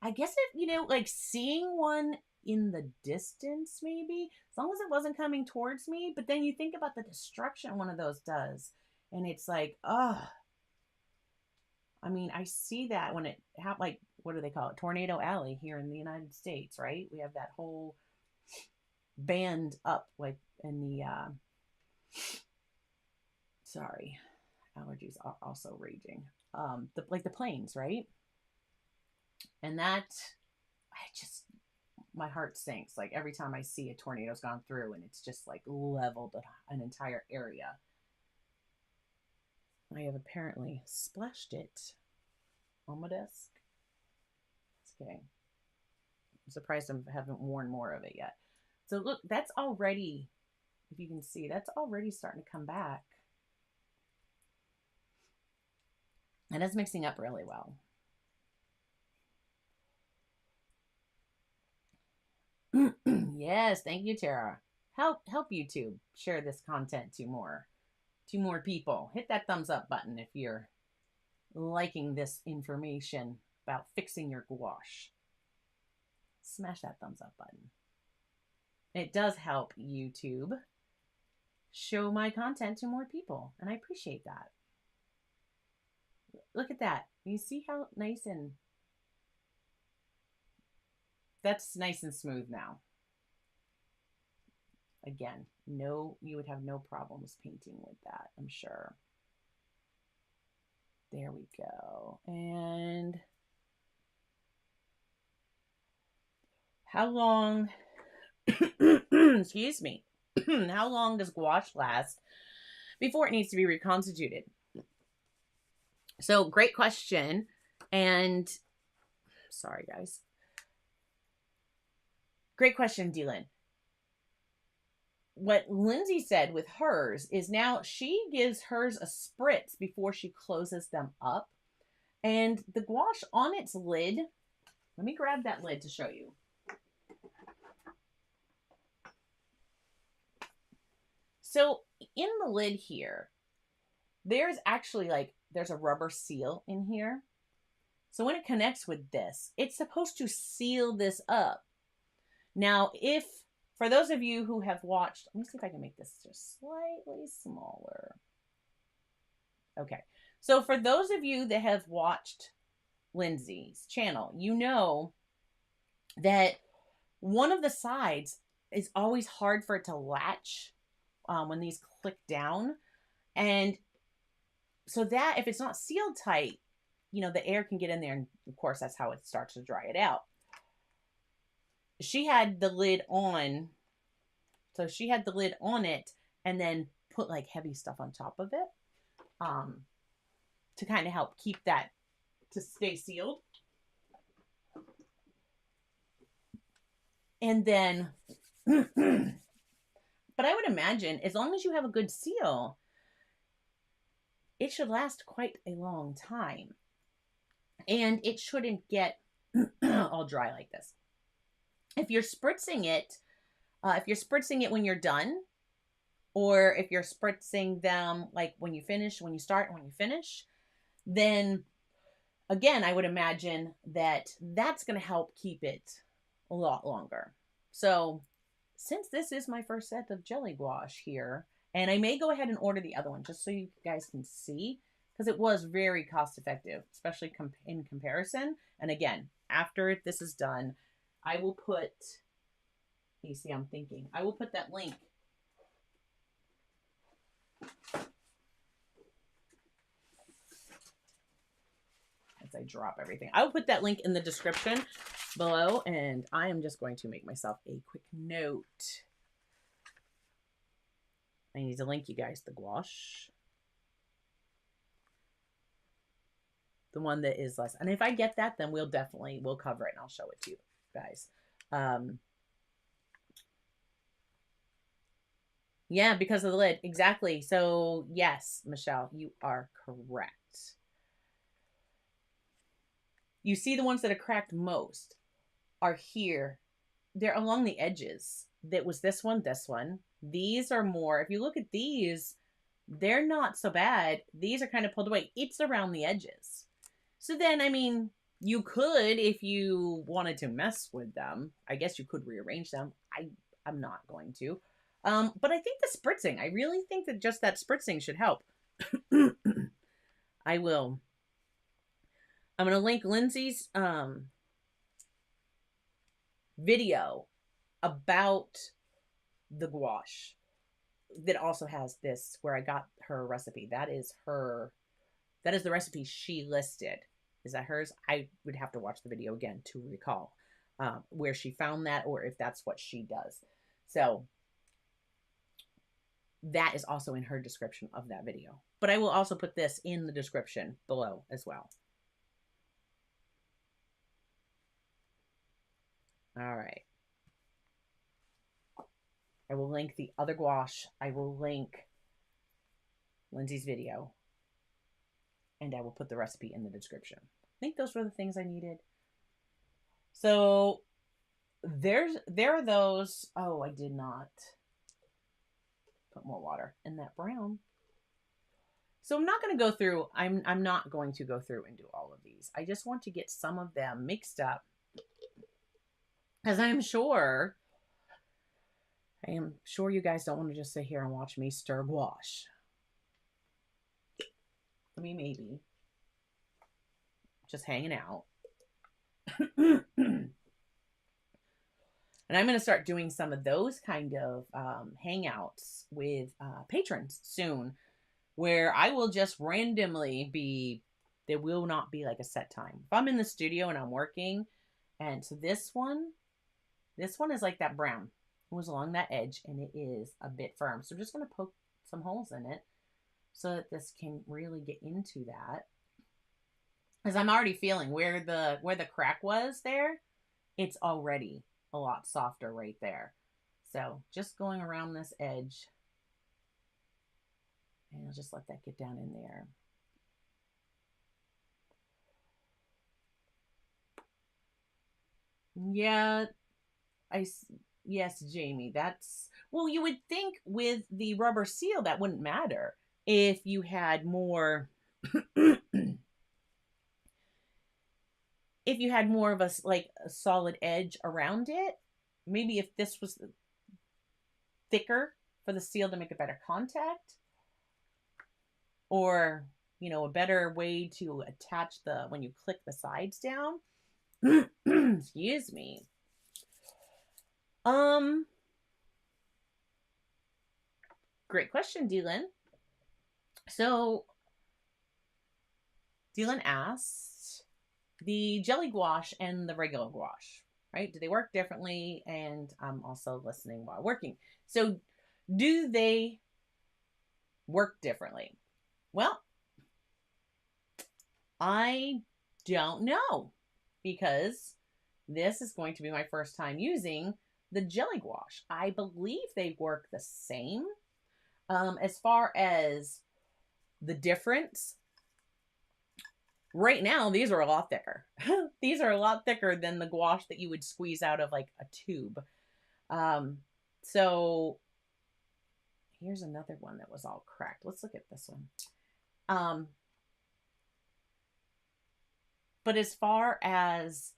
I guess if, like seeing one in the distance, maybe, as long as it wasn't coming towards me. But then you think about the destruction one of those does. And it's like, oh, I mean, I see that when it happened, like, what do they call it? Tornado Alley here in the United States, right? We have that whole band up, like in the, sorry, allergies are also raging. The planes, right? And that, my heart sinks. Like every time I see a tornado's gone through and it's just like leveled an entire area. I have apparently splashed it on my desk. Just kidding. I'm surprised I haven't worn more of it yet. So look, that's already, if you can see, that's already starting to come back. And it's mixing up really well. Yes, thank you, Tara. Help YouTube share this content to more people. Hit that thumbs up button if you're liking this information about fixing your gouache. Smash that thumbs up button. It does help YouTube show my content to more people, and I appreciate that. Look at that. You see how nice and that's nice and smooth now. Again, you would have no problems painting with that, I'm sure. There we go. And how long, excuse me, how long does gouache last before it needs to be reconstituted? So great question. And sorry, guys. Great question, Dylan. What Lindsay said with hers is now she gives hers a spritz before she closes them up. And the gouache on its lid, let me grab that lid to show you. So in the lid here, there's actually there's a rubber seal in here. So when it connects with this, it's supposed to seal this up. Now, for those of you who have watched, let me see if I can make this just slightly smaller. Okay. So for those of you that have watched Lindsay's channel, you know that one of the sides is always hard for it to latch when these click down. And so that if it's not sealed tight, the air can get in there. And of course, that's how it starts to dry it out. She had the lid on. So she had the lid on it and then put heavy stuff on top of it to kind of help keep that to stay sealed. And then, but I would imagine as long as you have a good seal, it should last quite a long time. And it shouldn't get all dry like this. If you're spritzing it when you're done, or if you're spritzing them when you start and when you finish, then again, I would imagine that that's going to help keep it a lot longer. So since this is my first set of jelly gouache here, and I may go ahead and order the other one just so you guys can see, because it was very cost effective, especially in comparison. And again, after this is done, I will put, you see, I will put that link as I drop everything. I will put that link in the description below, and I am just going to make myself a quick note. I need to link you guys the gouache. The one that is less. And if I get that, then we'll cover it and I'll show it to you guys. Yeah, because of the lid. Exactly. So yes, Michelle, you are correct. You see the ones that are cracked most are here. They're along the edges. That was this one. These are more, if you look at these, they're not so bad. These are kind of pulled away. It's around the edges. So then, I mean, you could, if you wanted to mess with them, I guess you could rearrange them. I'm not going to. But I think the spritzing, I really think that just that spritzing should help. I will. I'm going to link Lindsay's video about the gouache that also has this, where I got her recipe. That is the recipe she listed. Is that hers? I would have to watch the video again to recall where she found that, or if that's what she does. So that is also in her description of that video. But I will also put this in the description below as well. All right. I will link the other gouache. I will link Lindsay's video. And I will put the recipe in the description. I think those were the things I needed. So there are those. Oh, I did not put more water in that brown. So I'm not going to go through. I'm not going to go through and do all of these. I just want to get some of them mixed up, because I am sure you guys don't want to just sit here and watch me stir gouache. I mean, maybe just hanging out. And I'm going to start doing some of those kind of hangouts with patrons soon, where I will just randomly be There will not be like a set time. If I'm in the studio and I'm working, and so this one is like that brown. It was along that edge and it is a bit firm. So I'm just going to poke some holes in it so that this can really get into that. Because I'm already feeling where the crack was there, it's already a lot softer right there. So just going around this edge, and I'll just let that get down in there. Yeah, yes, Jamie, that's, well, you would think with the rubber seal that wouldn't matter if you had more if you had more of a like a solid edge around it. Maybe if this was thicker for the seal to make a better contact, or a better way to attach the when you click the sides down. Excuse me. Great question, Dylan. So Dylan asked, the jelly gouache and the regular gouache, right? Do they work differently? And I'm also listening while working. So do they work differently? Well, I don't know, because this is going to be my first time using the jelly gouache. I believe they work the same. As far as the difference, right now, these are a lot thicker. These are a lot thicker than the gouache that you would squeeze out of like a tube. So here's another one that was all cracked. Let's look at this one. But as far as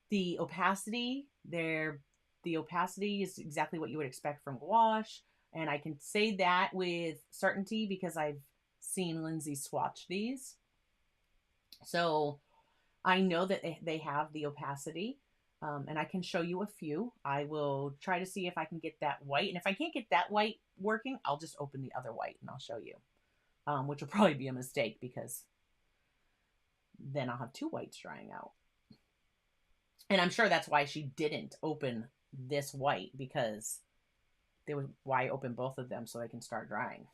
the opacity, the opacity is exactly what you would expect from gouache. And I can say that with certainty because I've seen Lindsay swatch these. So I know that they have the opacity. And I can show you a few. I will try to see if I can get that white. And if I can't get that white working, I'll just open the other white and I'll show you. Which will probably be a mistake because then I'll have two whites drying out. And I'm sure that's why she didn't open this white, because they would, why open both of them so they can start drying.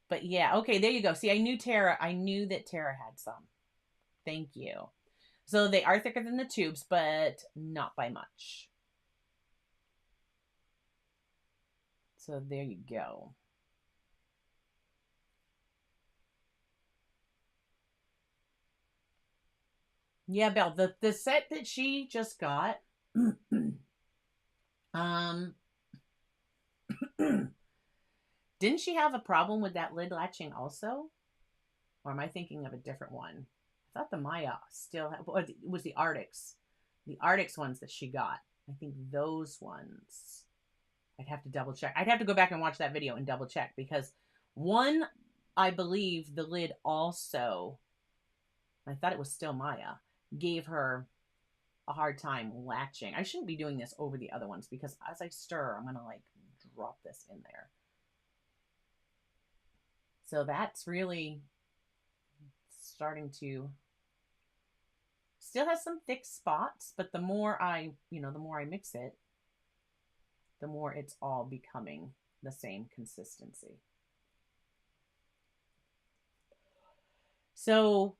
But yeah, okay, there you go. See, I knew that Tara had some. Thank you. So they are thicker than the tubes, but not by much. So there you go. Yeah, Belle, the set that she just got, didn't she have a problem with that lid latching also? Or am I thinking of a different one? I thought the Miya still had, it was the Arctics. The Arctics ones that she got. I think those ones, I'd have to double check. I'd have to go back and watch that video and double check, because one, I believe the lid also, I thought it was still Miya, gave her a hard time latching. I shouldn't be doing this over the other ones, because as I stir, I'm going to like drop this in there. So that's really starting to, still has some thick spots, but the more I mix it, the more it's all becoming the same consistency. So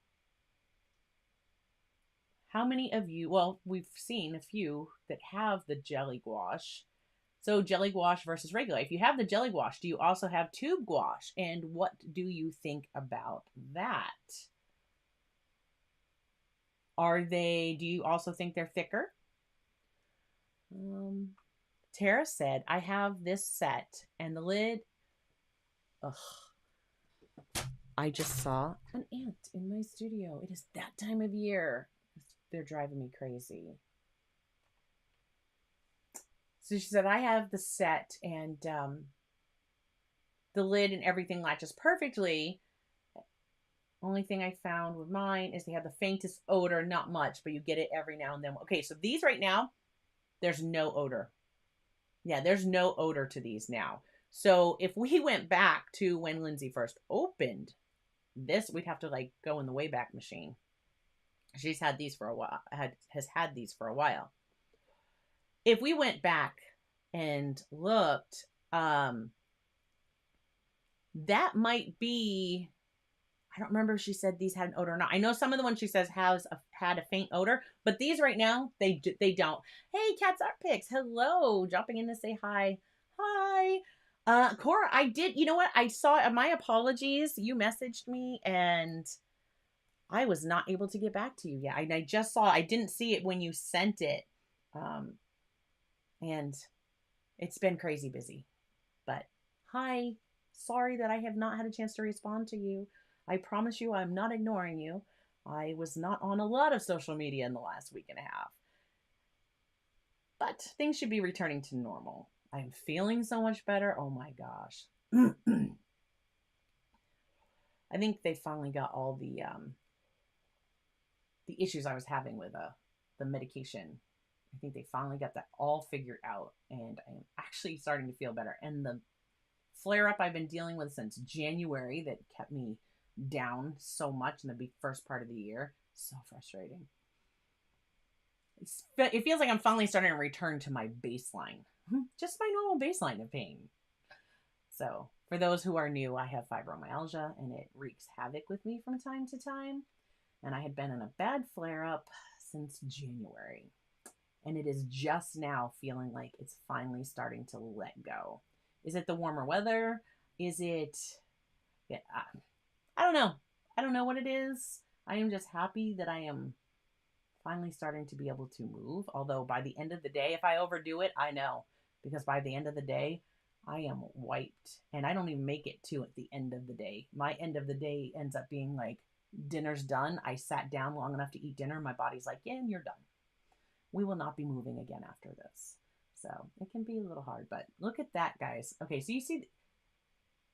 how many of you, well, we've seen a few that have the jelly gouache. So jelly gouache versus regular. If you have the jelly gouache, do you also have tube gouache? And what do you think about that? Do you also think they're thicker? Tara said, I have this set and the lid. Ugh. I just saw an ant in my studio. It is that time of year. They're driving me crazy. So she said, I have the set and the lid and everything latches perfectly. Only thing I found with mine is they have the faintest odor, not much, but you get it every now and then. Okay, so these right now, there's no odor. Yeah, there's no odor to these now. So if we went back to when Lindsay first opened this, we'd have to like go in the Wayback Machine. She's had these for a while, has had these for a while. If we went back and looked, that might be, I don't remember if she said these had an odor or not. I know some of the ones she says had a faint odor, but these right now, they don't. Hey, Cat's Art Picks. Hello. Dropping in to say hi. Hi. Cora, I did, you know what? I saw, my apologies. You messaged me and I was not able to get back to you yet. I just saw, I didn't see it when you sent it. And it's been crazy busy, but hi. Sorry that I have not had a chance to respond to you. I promise you I'm not ignoring you. I was not on a lot of social media in the last week and a half. But things should be returning to normal. I'm feeling so much better. Oh my gosh. I think they finally got all the issues I was having with the medication. I think they finally got that all figured out, and I'm actually starting to feel better. And the flare-up I've been dealing with since January that kept me down so much in the first part of the year. So frustrating. It feels like I'm finally starting to return to my baseline. Just my normal baseline of pain. So, for those who are new, I have fibromyalgia, and it wreaks havoc with me from time to time. And I had been in a bad flare-up since January. And it is just now feeling like it's finally starting to let go. Is it the warmer weather? Is it... Yeah, I don't know. I don't know what it is. I am just happy that I am finally starting to be able to move. Although by the end of the day, if I overdo it, I know. Because by the end of the day, I am wiped. And I don't even make it to at the end of the day. My end of the day ends up being like, dinner's done. I sat down long enough to eat dinner. My body's like, yeah, and you're done. We will not be moving again after this. So it can be a little hard, but look at that, guys. Okay, so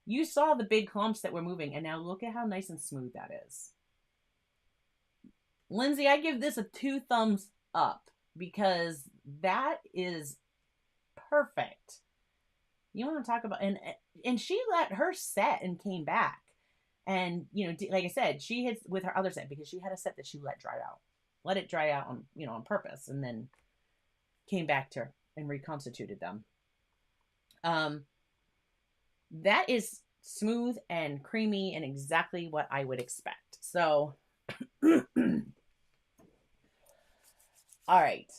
you saw the big clumps that were moving, and now look at how nice and smooth that is. Lindsay, I give this a 2 thumbs up because that is perfect. You want to talk about, and she let her set and came back. And, you know, like I said, she hits with her other set because she had a set that she let it dry out on, you know, on purpose, and then came back to her and reconstituted them. That is smooth and creamy and exactly what I would expect. So, all right.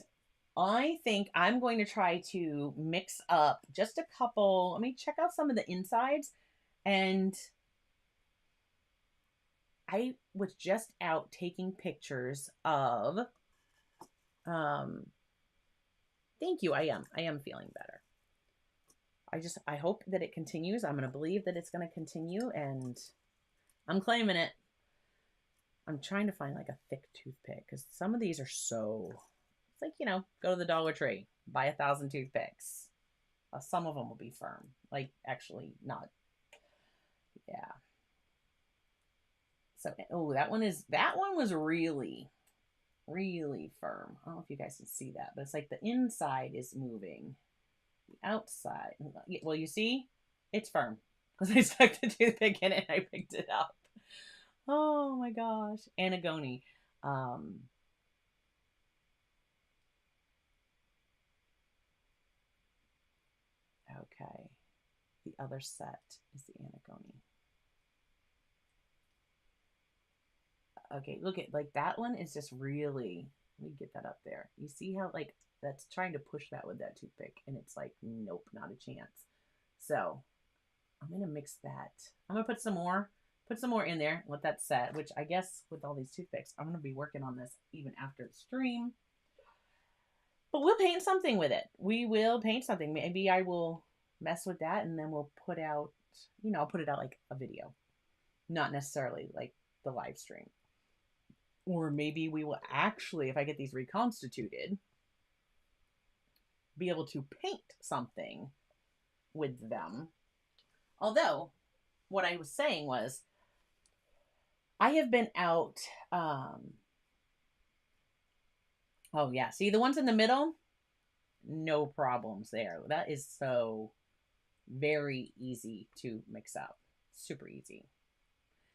I think I'm going to try to mix up just a couple. Let me check out some of the insides. And I was just out taking pictures of, thank you. I am feeling better. I hope that it continues. I'm going to believe that it's going to continue, and I'm claiming it. I'm trying to find like a thick toothpick because some of these are so, it's like, you know, go to the Dollar Tree, buy 1,000 toothpicks. Some of them will be firm. Like, actually not. Yeah. So, oh, that one was really, really firm. I don't know if you guys can see that, but it's like the inside is moving. The outside, well, you see, it's firm because I stuck the toothpick in it and I picked it up. Oh my gosh. Anagoni. Okay. The other set is the Anagoni. Okay, look at, like, that one is just really, let me get that up there. You see how, like, that's trying to push that with that toothpick, and it's like, nope, not a chance. So I'm gonna mix that. I'm gonna put some more in there, let that set, which I guess with all these toothpicks, I'm gonna be working on this even after the stream. But we'll paint something with it. We will paint something. Maybe I will mess with that, and then we'll put out, you know, I'll put it out like a video, not necessarily like the live stream. Or maybe we will actually, if I get these reconstituted, be able to paint something with them. Although, what I was saying was, I have been out, oh yeah, see the ones in the middle? no problems there. That is so very easy to mix up. Super easy.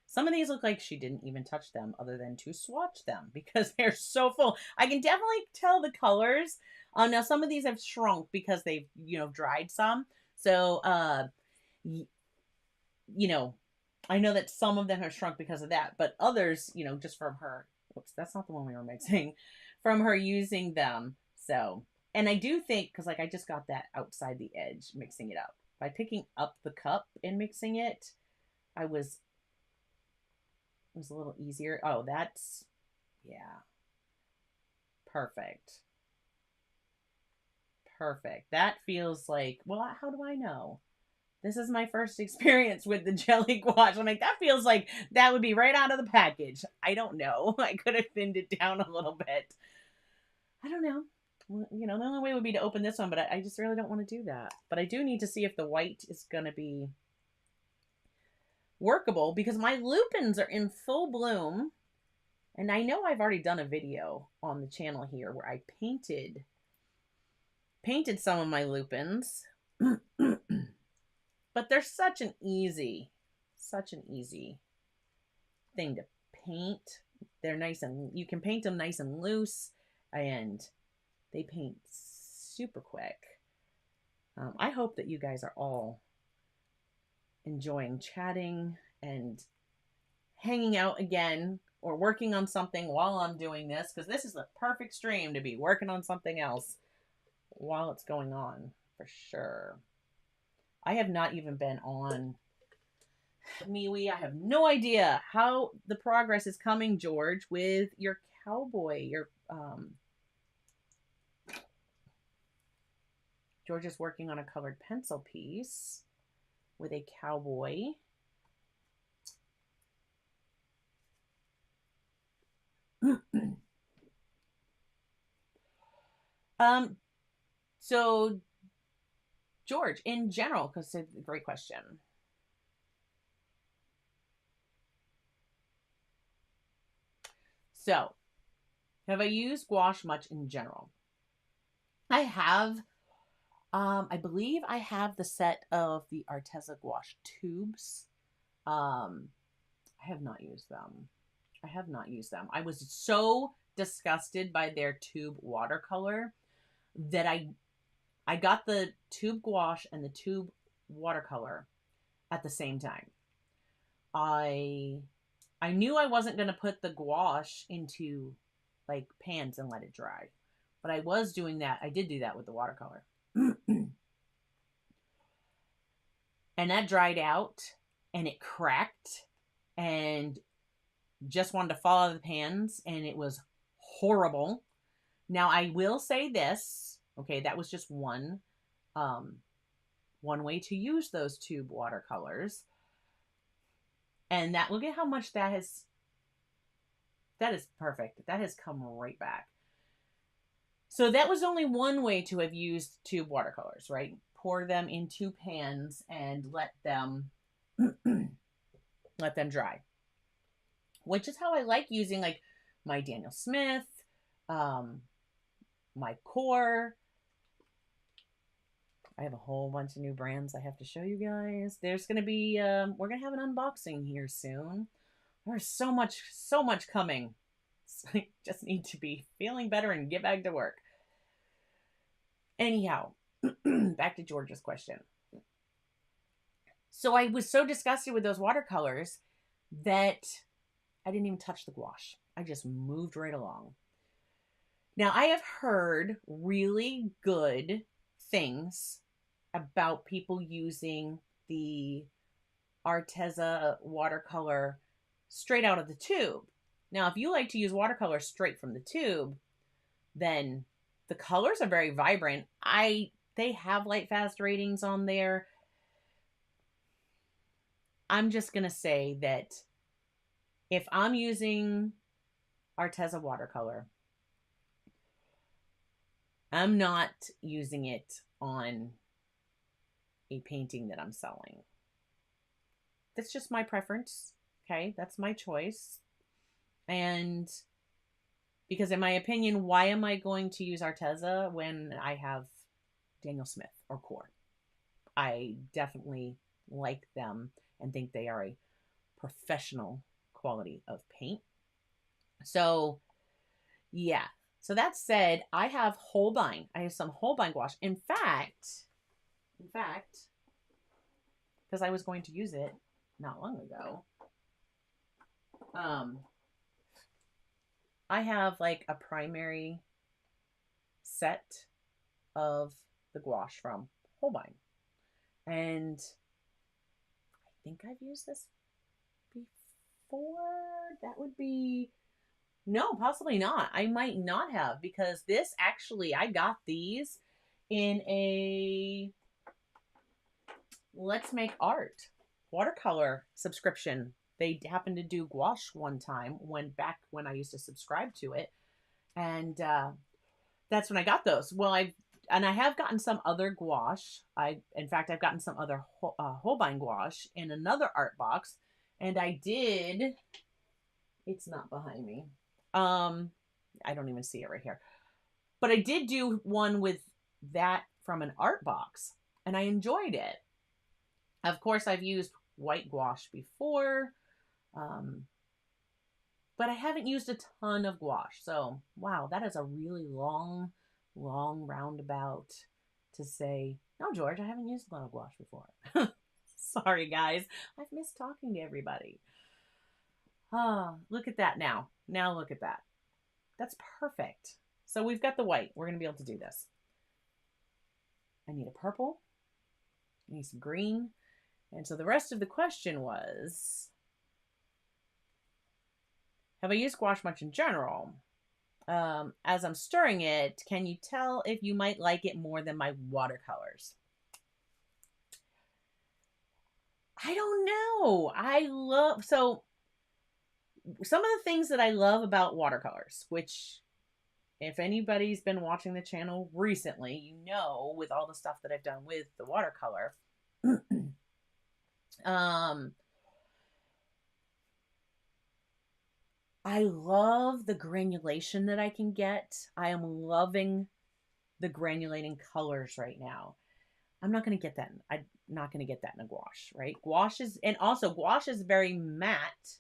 Some of these look like she didn't even touch them other than to swatch them because they're so full. I can definitely tell the colors. Now some of these have shrunk because they've, dried some. So, I know that some of them have shrunk because of that, but others, just from her, whoops, that's not the one we were mixing, from her using them. So, and I do think, because I just got that outside the edge, mixing it up. By picking up the cup and mixing it, it was a little easier. Oh, that's, yeah. Perfect. Perfect. That feels like, well, how do I know? This is my first experience with the jelly gouache. I'm like, that feels like that would be right out of the package. I don't know. I could have thinned it down a little bit. I don't know. The only way would be to open this one, but I just really don't want to do that. But I do need to see if the white is going to be workable because my lupins are in full bloom. And I know I've already done a video on the channel here where I painted some of my lupins. But they're such an easy thing to paint. They're nice and you can paint them nice and loose and they paint super quick. I hope that you guys are all enjoying chatting and hanging out again or working on something while I'm doing this, because this is the perfect stream to be working on something else while it's going on, for sure. I have not even been on MeWe. I have no idea how the progress is coming, George, with your cowboy. George is working on a colored pencil piece with a cowboy. So George, in general, because it's a great question. So, have I used gouache much in general? I have. I believe I have the set of the Artegria gouache tubes. I have not used them. I was so disgusted by their tube watercolor that I got the tube gouache and the tube watercolor at the same time. I knew I wasn't going to put the gouache into pans and let it dry, but I was doing that. I did do that with the watercolor. And that dried out and it cracked and just wanted to fall out of the pans and it was horrible. Now I will say this, okay, that was just one way to use those tube watercolors. And look at how much that is perfect. That has come right back. So that was only one way to have used tube watercolors, right? Pour them into pans and let them dry. Which is how I like using my Daniel Smith, my Core. I have a whole bunch of new brands I have to show you guys. There's going to be, we're going to have an unboxing here soon. There's so much coming. So I just need to be feeling better and get back to work. Anyhow, back to George's question. So I was so disgusted with those watercolors that I didn't even touch the gouache. I just moved right along. Now, I have heard really good things about people using the Artegria watercolor straight out of the tube. Now, if you like to use watercolor straight from the tube, then the colors are very vibrant. They have light fast ratings on there. I'm just going to say that if I'm using Artegria watercolor, I'm not using it on a painting that I'm selling. That's just my preference. Okay, that's my choice. And because in my opinion, why am I going to use Artegria when I have Daniel Smith or Core. I definitely like them and think they are a professional quality of paint. So yeah. So that said, I have Holbein. I have some Holbein gouache. In fact, because I was going to use it not long ago, I have like a primary set of the gouache from Holbein. And I think I've used this before. That would be, no, possibly not. I might not have, because this actually, I got these in a Let's Make Art watercolor subscription. They happened to do gouache one time when I used to subscribe to it. And that's when I got those. Well, I have gotten some other gouache. In fact, I've gotten some other Holbein gouache in another art box. And I did, it's not behind me. I don't even see it right here. But I did do one with that from an art box, and I enjoyed it. Of course, I've used white gouache before, but I haven't used a ton of gouache. So, wow, that is a really long roundabout to say, no, George, I haven't used a lot of gouache before. Sorry, guys. I've missed talking to everybody. Oh, look at that now. Now look at that. That's perfect. So we've got the white. We're going to be able to do this. I need a purple. I need some green. And so the rest of the question was, have I used gouache much in general? As I'm stirring it, can you tell if you might like it more than my watercolors? I don't know. So some of the things that I love about watercolors, which if anybody's been watching the channel recently, you know, with all the stuff that I've done with the watercolor, I love the granulation that I can get. I am loving the granulating colors right now. I'm not going to get that. I'm not going to get that in a gouache, right? Gouache is very matte,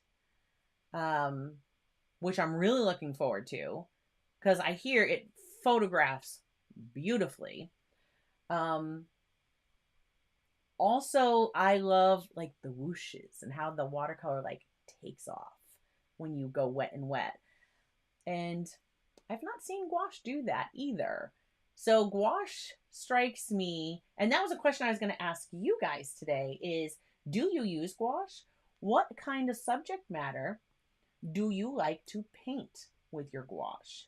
which I'm really looking forward to, because I hear it photographs beautifully. Also, I love like the whooshes and how the watercolor like takes off when you go wet and wet. And I've not seen gouache do that either. So gouache strikes me, and that was a question I was going to ask you guys today, is do you use gouache? What kind of subject matter do you like to paint with your gouache?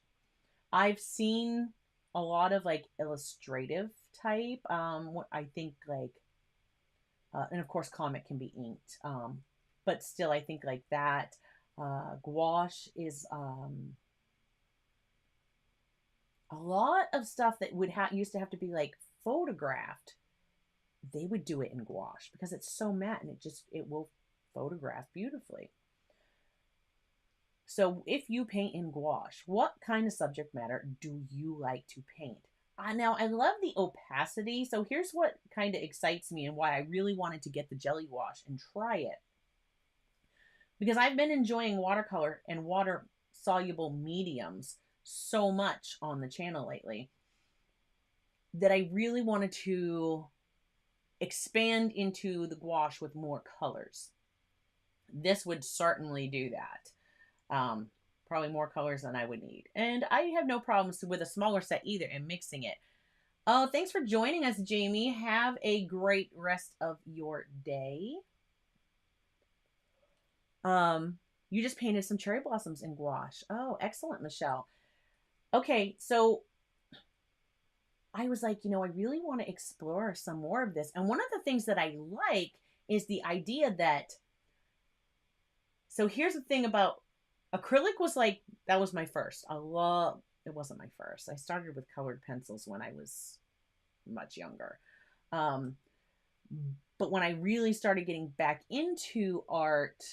I've seen a lot of like illustrative type. I think like, and of course comic can be inked. But still, I think like that. Gouache is a lot of stuff that would used to have to be like photographed. They would do it in gouache because it's so matte and it will photograph beautifully. So if you paint in gouache, what kind of subject matter do you like to paint? Now, I love the opacity. So here's what kind of excites me and why I really wanted to get the jelly gouache and try it. Because I've been enjoying watercolor and water-soluble mediums so much on the channel lately that I really wanted to expand into the gouache with more colors. This would certainly do that. Probably more colors than I would need. And I have no problems with a smaller set either and mixing it. Oh, thanks for joining us, Jamie. Have a great rest of your day. You just painted some cherry blossoms in gouache. Oh, excellent, Michelle. Okay, so I was like, I really want to explore some more of this. And one of the things that I like is the idea that, so here's the thing about acrylic was like, that was my first. It wasn't my first. I started with colored pencils when I was much younger. But when I really started getting back into art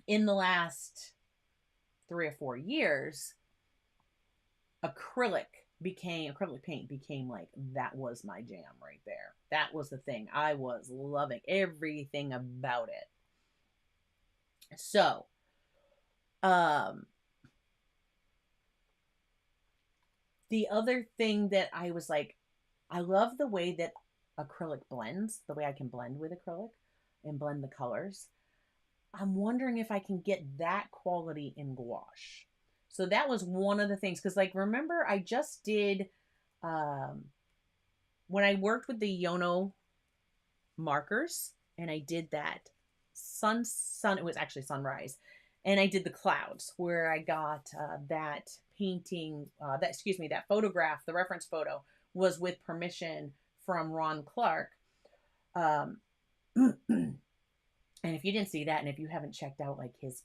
in the last 3 or 4 years, acrylic acrylic paint became like, that was my jam right there. That was the thing. I was loving everything about it. So, the other thing that I was like, I love the way that acrylic blends, the way I can blend with acrylic and blend the colors. I'm wondering if I can get that quality in gouache. So that was one of the things, because like, remember I just did, when I worked with the Yono markers, and I did that it was actually sunrise, and I did the clouds, where I got that painting, that photograph, the reference photo was with permission from Ron Clark. And if you didn't see that, and if you haven't checked out like his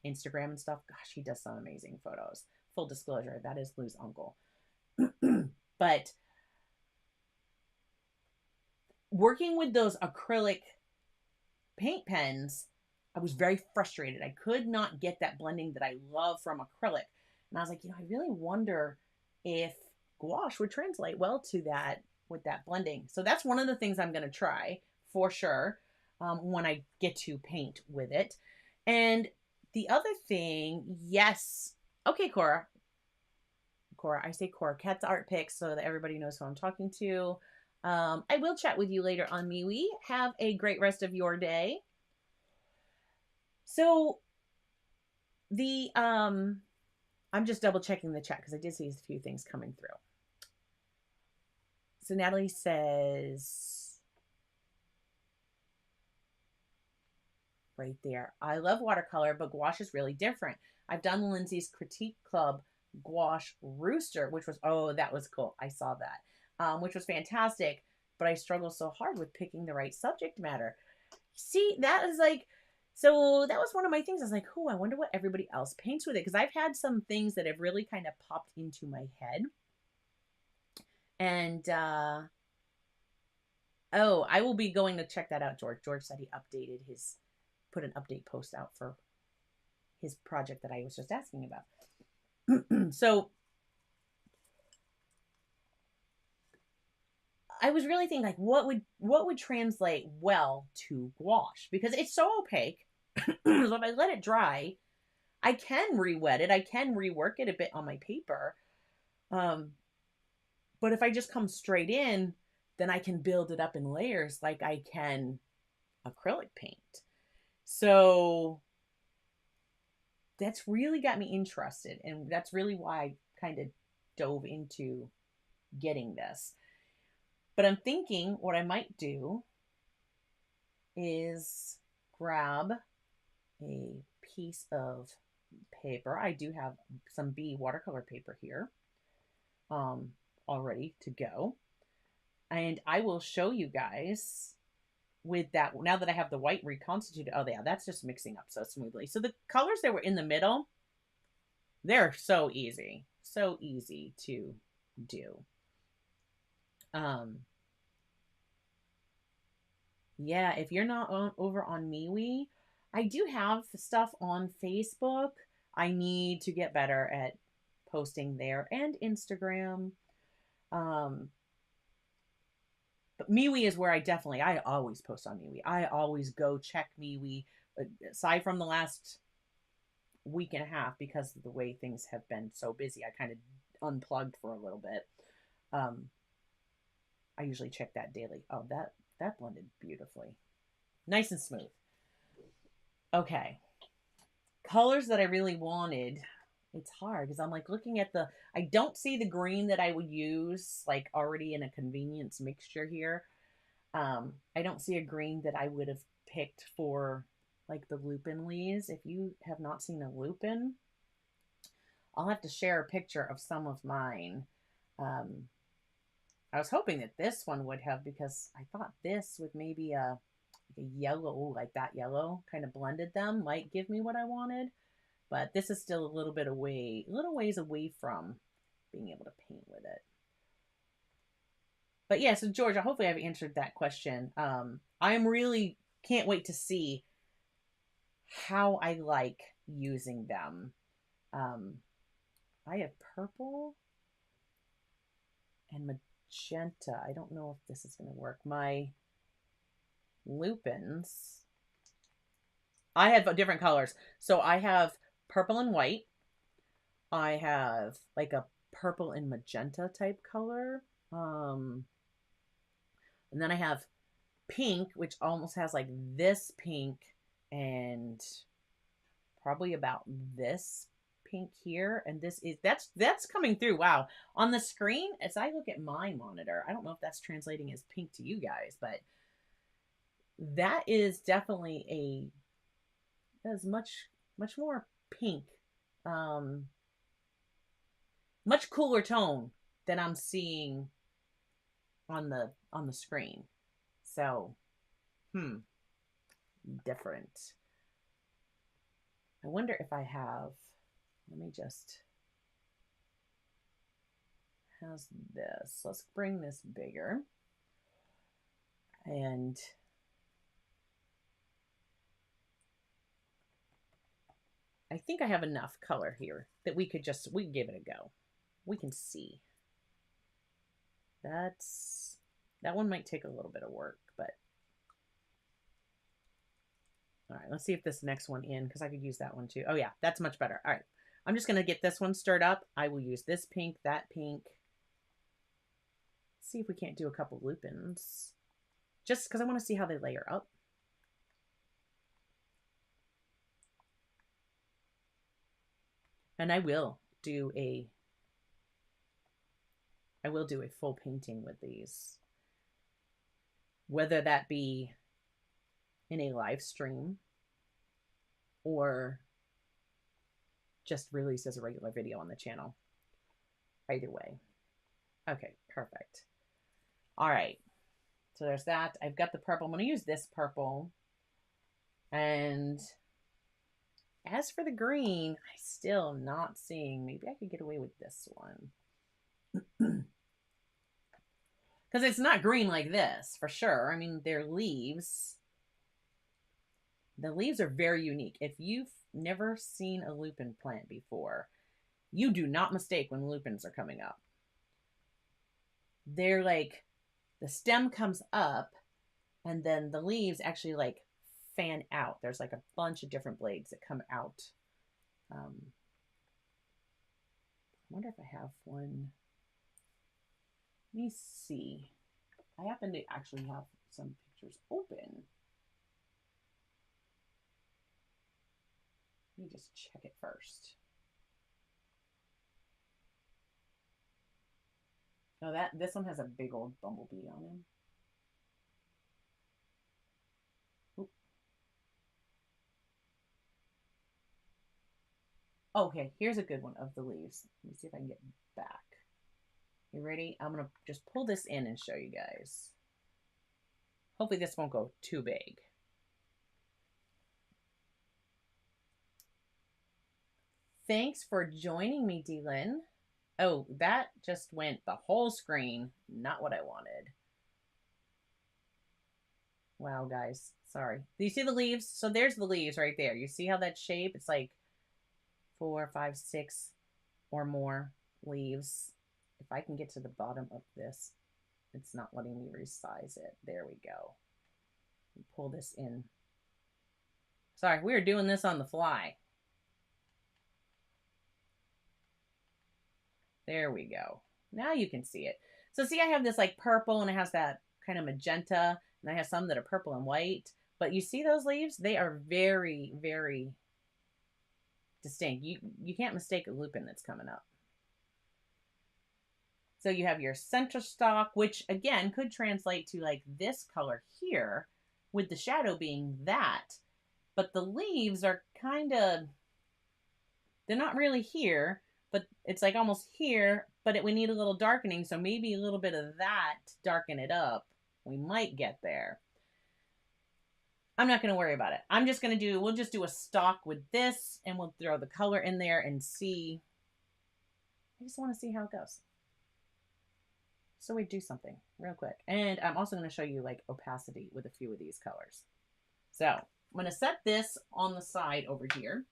Instagram and stuff, gosh, he does some amazing photos. Full disclosure, that is Lou's uncle. But working with those acrylic paint pens, I was very frustrated. I could not get that blending that I love from acrylic. And I was like, I really wonder if gouache would translate well to that with that blending. So that's one of the things I'm going to try for sure when I get to paint with it. And the other thing, yes. Okay, Cora, I say Cora, Cat's Art Picks, so that everybody knows who I'm talking to. I will chat with you later on MeWe. Have a great rest of your day. So I'm just double checking the chat because I did see a few things coming through. So Natalie says right there, I love watercolor, but gouache is really different. I've done Lindsay's Critique Club gouache rooster, which was, that was cool. I saw that, which was fantastic, but I struggle so hard with picking the right subject matter. See, that is like, so that was one of my things. I was like, I wonder what everybody else paints with it. Because I've had some things that have really kind of popped into my head. And, I will be going to check that out, George. George said he put an update post out for his project that I was just asking about. So I was really thinking, like, what would translate well to gouache? Because it's so opaque. So if I let it dry, I can re-wet it. I can rework it a bit on my paper. But if I just come straight in, then I can build it up in layers like I can acrylic paint. So that's really got me interested. And that's really why I kind of dove into getting this. But I'm thinking what I might do is grab a piece of paper. I do have some B watercolor paper here all ready to go. And I will show you guys with that. Now that I have the white reconstituted, that's just mixing up so smoothly. So the colors that were in the middle, they're so easy to do. Yeah, if you're not over on MeWe, I do have stuff on Facebook. I need to get better at posting there and Instagram. But MeWe is where I always post on MeWe. I always go check MeWe, aside from the last week and a half, because of the way things have been so busy. I kind of unplugged for a little bit. I usually check that daily. Oh, that blended beautifully. Nice and smooth. Okay. Colors that I really wanted. It's hard because I'm like looking at I don't see the green that I would use like already in a convenience mixture here. I don't see a green that I would have picked for like the lupin leaves. If you have not seen a lupin, I'll have to share a picture of some of mine. I was hoping that this one would have, because I thought this with maybe a yellow, like that yellow kind of blended them, might give me what I wanted. But this is still a little ways away from being able to paint with it. But yeah, so Georgia, hopefully I've answered that question. I am really can't wait to see how I like using them. I have purple. and magenta. I don't know if this is going to work. My lupins, I have different colors. So I have purple and white. I have like a purple and magenta type color. And then I have pink, which almost has like this pink and probably about this pink here. And this is, that's coming through. Wow. On the screen, as I look at my monitor, I don't know if that's translating as pink to you guys, but that is definitely that is much more pink. Much cooler tone than I'm seeing on the screen. So, different. I wonder if I have, let me just, how's this? Let's bring this bigger. And I think I have enough color here that we could give it a go. We can see. That one might take a little bit of work, but all right, let's see if this next one in, because I could use that one too. Oh yeah, that's much better. All right, I'm just gonna get this one stirred up. I will use this pink, that pink. See if we can't do a couple lupins, just because I want to see how they layer up. And I will do a full painting with these, whether that be in a live stream or just released as a regular video on the channel. Either way. Okay, perfect. All right. So there's that. I've got the purple. I'm going to use this purple. And as for the green, I still am not seeing. Maybe I could get away with this one. Because it's not green like this, for sure. I mean, they're leaves. The leaves are very unique. If you've never seen a lupin plant before, you do not mistake when lupins are coming up. They're like, the stem comes up, and then the leaves actually like fan out. There's like a bunch of different blades that come out. I wonder if I have one. Let me see. I happen to actually have some pictures open. Let me just check it first. Oh, this one has a big old bumblebee on him. Oop. Okay, here's a good one of the leaves. Let me see if I can get back. You ready? I'm going to just pull this in and show you guys. Hopefully this won't go too big. Thanks for joining me, D-Lynn. Oh, that just went the whole screen. Not what I wanted. Wow, guys. Sorry. Do you see the leaves? So there's the leaves right there. You see how that shape? It's like 4, 5, 6 or more leaves. If I can get to the bottom of this, it's not letting me resize it. There we go. Pull this in. Sorry, we were doing this on the fly. There we go. Now you can see it. So see, I have this like purple and it has that kind of magenta, and I have some that are purple and white. But you see those leaves? They are very, very distinct. You can't mistake a lupin that's coming up. So you have your center stalk, which again could translate to like this color here, with the shadow being that. But the leaves are kind of, they're not really here, but it's like almost here, but we need a little darkening. So maybe a little bit of that to darken it up. We might get there. I'm not going to worry about it. I'm just going to we'll just do a stalk with this, and we'll throw the color in there and see. I just want to see how it goes. So we do something real quick. And I'm also going to show you like opacity with a few of these colors. So I'm going to set this on the side over here.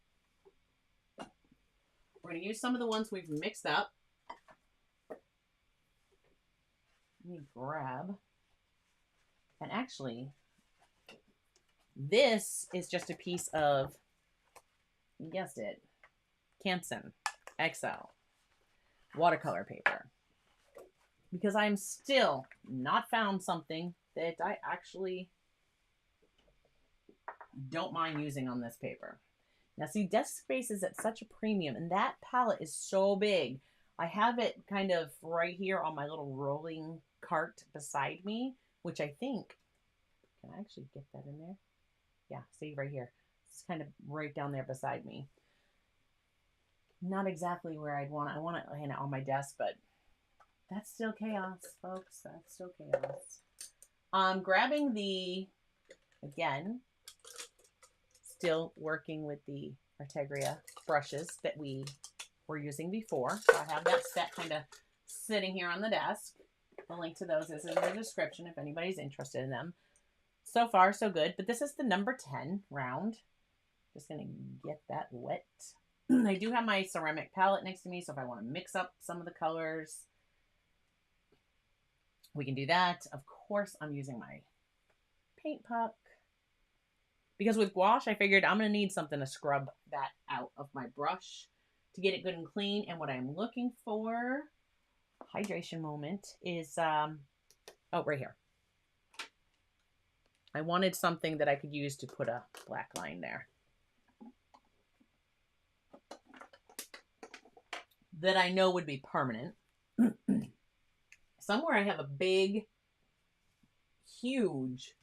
We're going to use some of the ones we've mixed up. let me grab, and actually, this is just a piece of, you guessed it, Canson XL watercolor paper. Because I'm still not found something that I actually don't mind using on this paper. Now see, desk space is at such a premium, and that palette is so big. I have it kind of right here on my little rolling cart beside me, which I think, can I actually get that in there? Yeah, see right here. It's kind of right down there beside me. Not exactly where I'd want it. I want it on my desk, but that's still chaos, folks. That's still chaos. I'm grabbing the, again, still working with the Artegria brushes that we were using before. So I have that set kind of sitting here on the desk. The link to those is in the description if anybody's interested in them. So far, so good. But this is the number 10 round. Just going to get that wet. I do have my ceramic palette next to me, so if I want to mix up some of the colors, we can do that. Of course, I'm using my paint puck. Because with gouache, I figured I'm going to need something to scrub that out of my brush to get it good and clean. And what I'm looking for, hydration moment, is, oh, right here. I wanted something that I could use to put a black line there. That I know would be permanent. Somewhere I have a big, huge,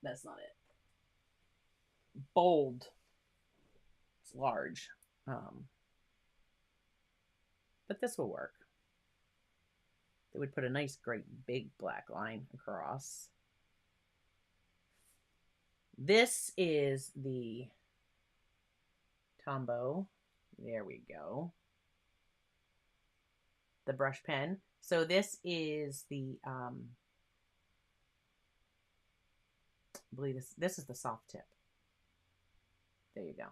that's not it, bold, it's large, but this will work. It would put a nice, great, big black line across. This is the Tombow. There we go. The brush pen. So this is the, I believe this is the soft tip. There you go.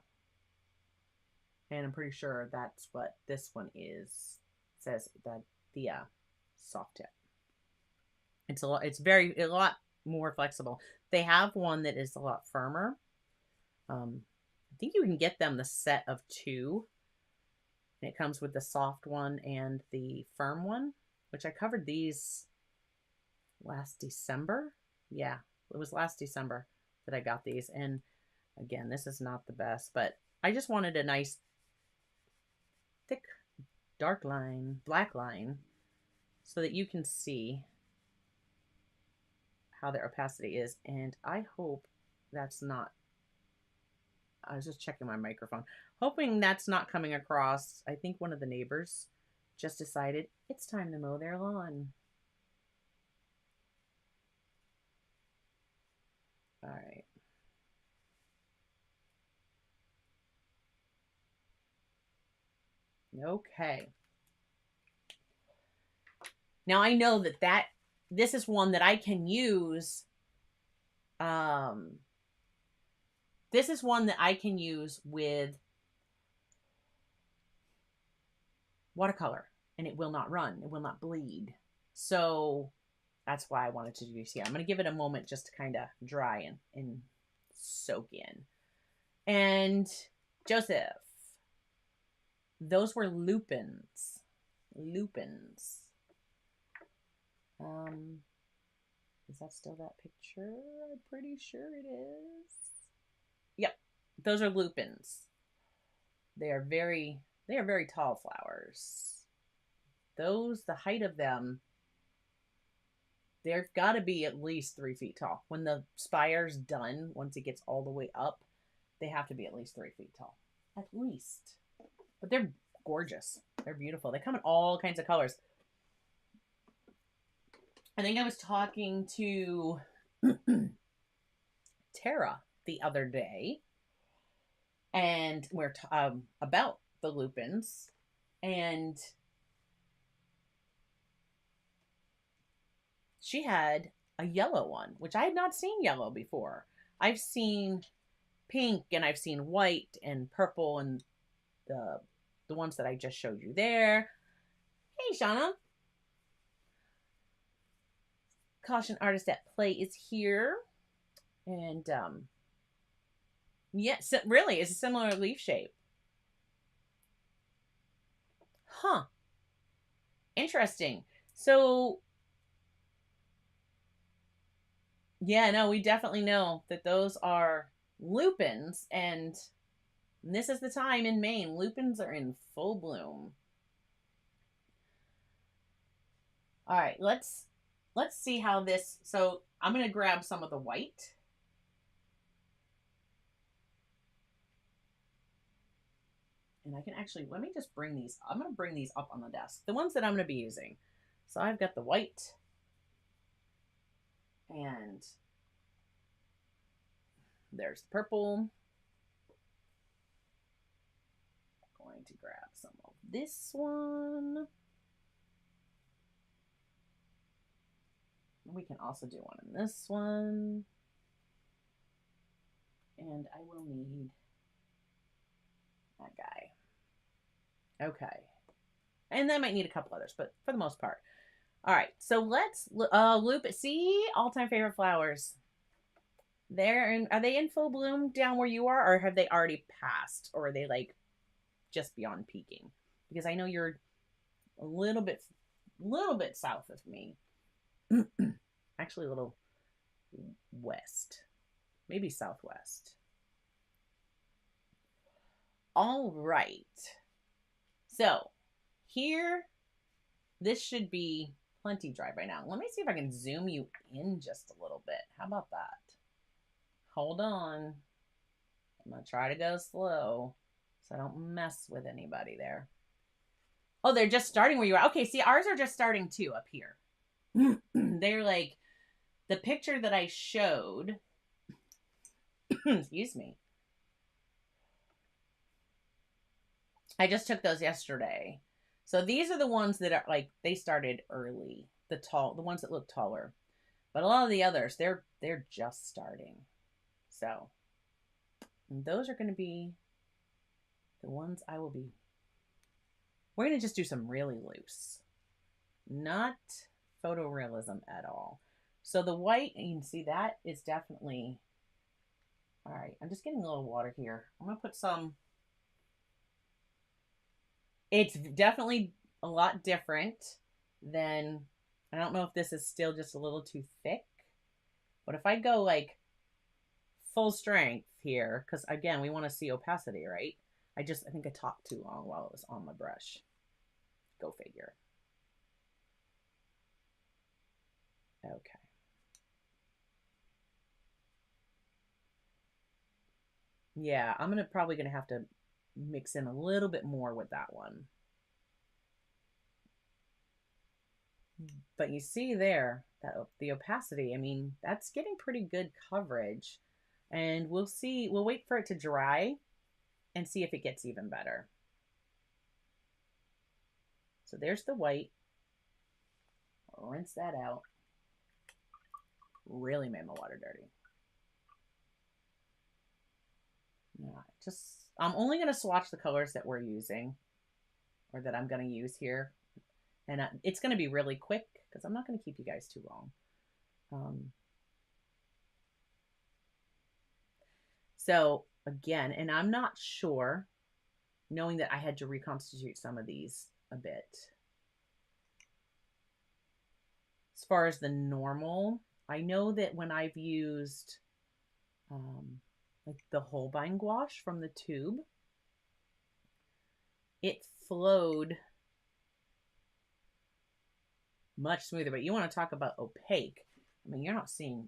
And I'm pretty sure that's what this one is. It says that the soft tip. It's a lot more flexible. They have one that is a lot firmer. I think you can get them the set of 2. And it comes with the soft one and the firm one, which I covered these last December. Yeah, it was last December that I got these. And again, this is not the best, but I just wanted a nice thick dark line, black line, so that you can see how the opacity is. And I hope that's not, I was just checking my microphone, hoping that's not coming across. I think one of the neighbors just decided it's time to mow their lawn. All right. Okay. Now I know that this is one that I can use. This is one that I can use with watercolor, and it will not run. It will not bleed. So that's why I wanted to do this here. I'm going to give it a moment just to kind of dry and soak in. And Joseph, those were lupins. Lupins. Is that still that picture? I'm pretty sure it is. Yep, those are lupins. They are very tall flowers. Those, the height of them, they've got to be at least 3 feet tall. When the spire's done, once it gets all the way up, they have to be at least 3 feet tall. At least. But they're gorgeous. They're beautiful. They come in all kinds of colors. I think I was talking to Tara the other day, and we're about the lupins, and she had a yellow one, which I had not seen yellow before. I've seen pink, and I've seen white and purple, and the ones that I just showed you there. Hey, Shauna. Caution Artist at Play is here. And yeah, so really, it's a similar leaf shape. Huh. Interesting. So, yeah, no, we definitely know that those are lupins, and this is the time in Maine. Lupins are in full bloom. All right, let's see how this. So I'm gonna grab some of the white. And I can actually, let me just bring these. I'm gonna bring these up on the desk. The ones that I'm gonna be using. So I've got the white. And there's the purple. I'm going to grab some of this one. We can also do one in this one. And I will need that guy. Okay. And then I might need a couple others, but for the most part. All right, so let's loop it. See, all-time favorite flowers. Are they in full bloom down where you are, or have they already passed, or are they like just beyond peaking? Because I know you're a little bit south of me. Actually, a little west, maybe southwest. All right. So here, this should be plenty dry by now. Let me see if I can zoom you in just a little bit. How about that? Hold on. I'm going to try to go slow so I don't mess with anybody there. Oh, they're just starting where you are. Okay, see, ours are just starting too up here. They're like the picture that I showed. Excuse me. I just took those yesterday. So these are the ones that are like, they started early. The ones that look taller. But a lot of the others, they're just starting. So those are going to be the ones I will be. We're going to just do some really loose. Not photorealism at all. So the white, and you can see that is definitely, all right, I'm just getting a little water here. I'm going to put some, it's definitely a lot different than, I don't know if this is still just a little too thick, but if I go like full strength here, because again, we want to see opacity, right? I think I talked too long while it was on my brush. Go figure. Okay. Yeah, I'm probably gonna have to mix in a little bit more with that one. But you see there that the opacity, I mean, that's getting pretty good coverage. And we'll see, we'll wait for it to dry and see if it gets even better. So there's the white. I'll rinse that out. Really made my water dirty. Yeah, I'm only going to swatch the colors that we're using, or that I'm going to use here. And it's going to be really quick because I'm not going to keep you guys too long. So again, and I'm not sure, knowing that I had to reconstitute some of these a bit. As far as the normal, I know that when I've used like the Holbein gouache from the tube, it flowed much smoother. But you want to talk about opaque. I mean, you're not seeing,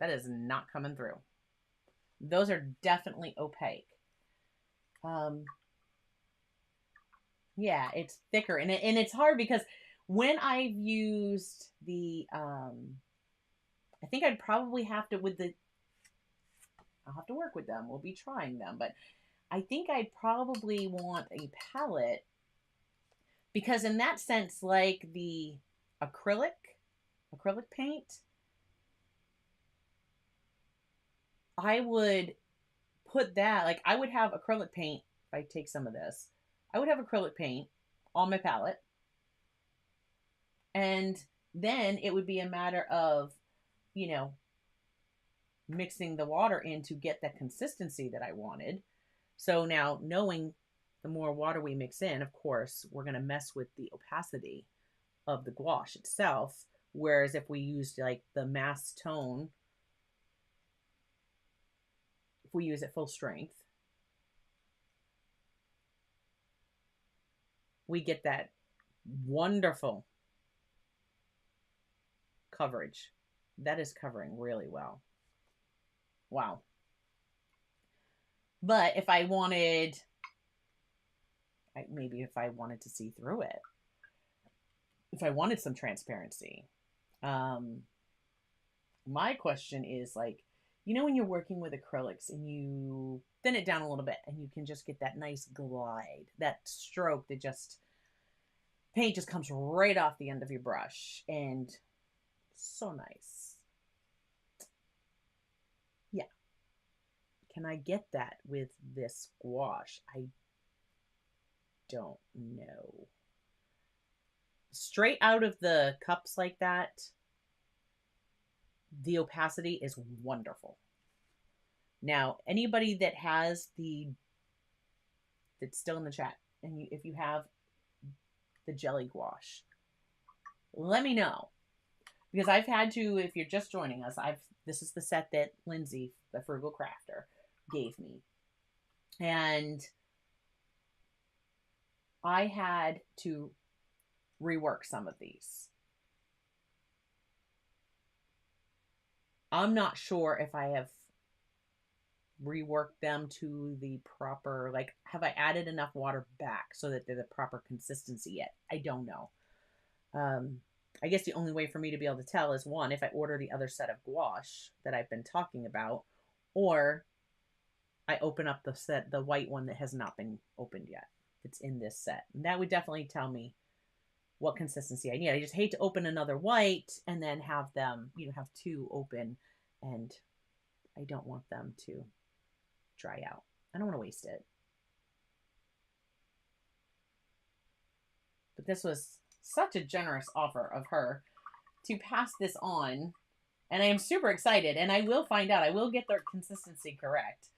that is not coming through. Those are definitely opaque. Yeah, it's thicker, and it's hard because when I've used the, I think I'd probably have to, I'll have to work with them. We'll be trying them, but I think I'd probably want a palette, because in that sense, like the acrylic paint, I would put that, like I would have acrylic paint, if I take some of this, I would have acrylic paint on my palette, and Then it would be a matter of, you know, mixing the water in to get the consistency that I wanted. So now, knowing the more water we mix in, of course, we're going to mess with the opacity of the gouache itself. Whereas if we used like the mass tone, if we use it full strength, we get that wonderful coverage. That is covering really well. Wow. But if I wanted, maybe if I wanted to see through it, if I wanted some transparency, my question is like, you know, when you're working with acrylics and you thin it down a little bit and you can just get that nice glide, that stroke that just, paint just comes right off the end of your brush, and so nice. Yeah. Can I get that with this gouache? I don't know. Straight out of the cups like that, the opacity is wonderful. Now, anybody that has that's still in the chat, and if you have the jelly gouache, let me know. Because I've had to, if you're just joining us, this is the set that Lindsay, the Frugal Crafter, gave me. And I had to rework some of these. I'm not sure if I have reworked them to the proper, like, have I added enough water back so that they're the proper consistency yet? I don't know. I guess the only way for me to be able to tell is, one, if I order the other set of gouache that I've been talking about, or I open up the white one that has not been opened yet. It's in this set. And that would definitely tell me what consistency I need. I just hate to open another white and then have them, have two open, and I don't want them to dry out. I don't want to waste it. But this was such a generous offer of her to pass this on, and I am super excited, and I will find out. I will get their consistency correct.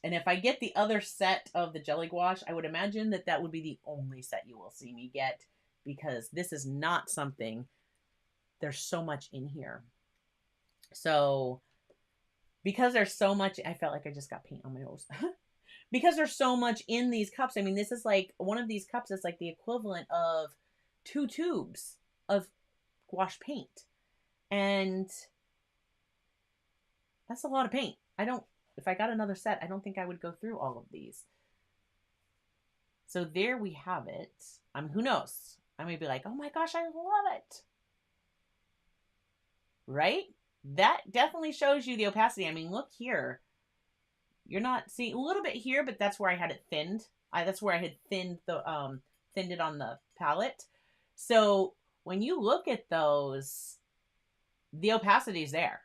And if I get the other set of the jelly gouache, I would imagine that would be the only set you will see me get, because this is not something, there's so much in here. So because there's so much, I felt like I just got paint on my nose. Because there's so much in these cups. I mean, this is like, one of these cups is like the equivalent of 2 tubes of gouache paint. And that's a lot of paint. If I got another set, I don't think I would go through all of these. So there we have it. Who knows? I may be like, oh my gosh, I love it. Right? That definitely shows you the opacity. I mean, look here. You're not seeing a little bit here, but that's where I had it thinned. That's where I had thinned it on the palette. So when you look at those, the opacity is there.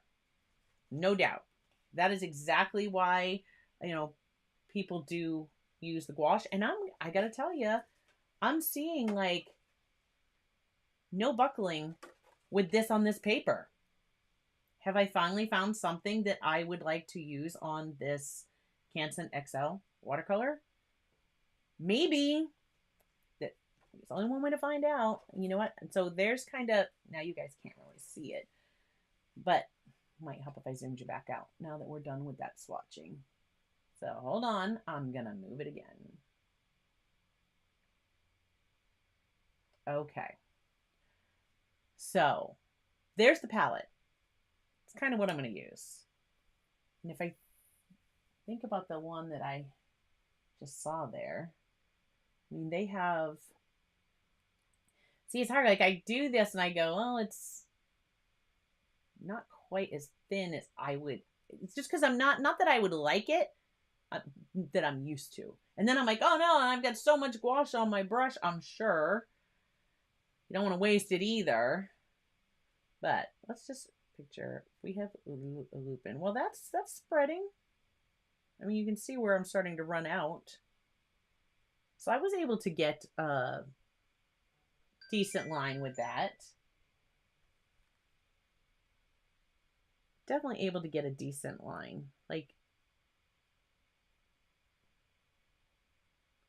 No doubt. That is exactly why, people do use the gouache. And I got to tell you, I'm seeing like no buckling with this on this paper. Have I finally found something that I would like to use on this Canson XL watercolor? Maybe. There's only one way to find out. You know what? And so there's kind of, now you guys can't really see it, but it might help if I zoomed you back out now that we're done with that swatching. So hold on. I'm going to move it again. Okay. So there's the palette. It's kind of what I'm going to use. And if I think about the one that I just saw there, I mean, they have, see, it's hard. Like, I do this and I go, well, it's not quite as thin as I would. It's just because I'm not that I would like it, that I'm used to. And then I'm like, oh no, I've got so much gouache on my brush. I'm sure you don't want to waste it either. But let's just picture, we have a lupin. Well, that's spreading. I mean, you can see where I'm starting to run out. So I was able to get decent line with that. Definitely able to get a decent line. Like,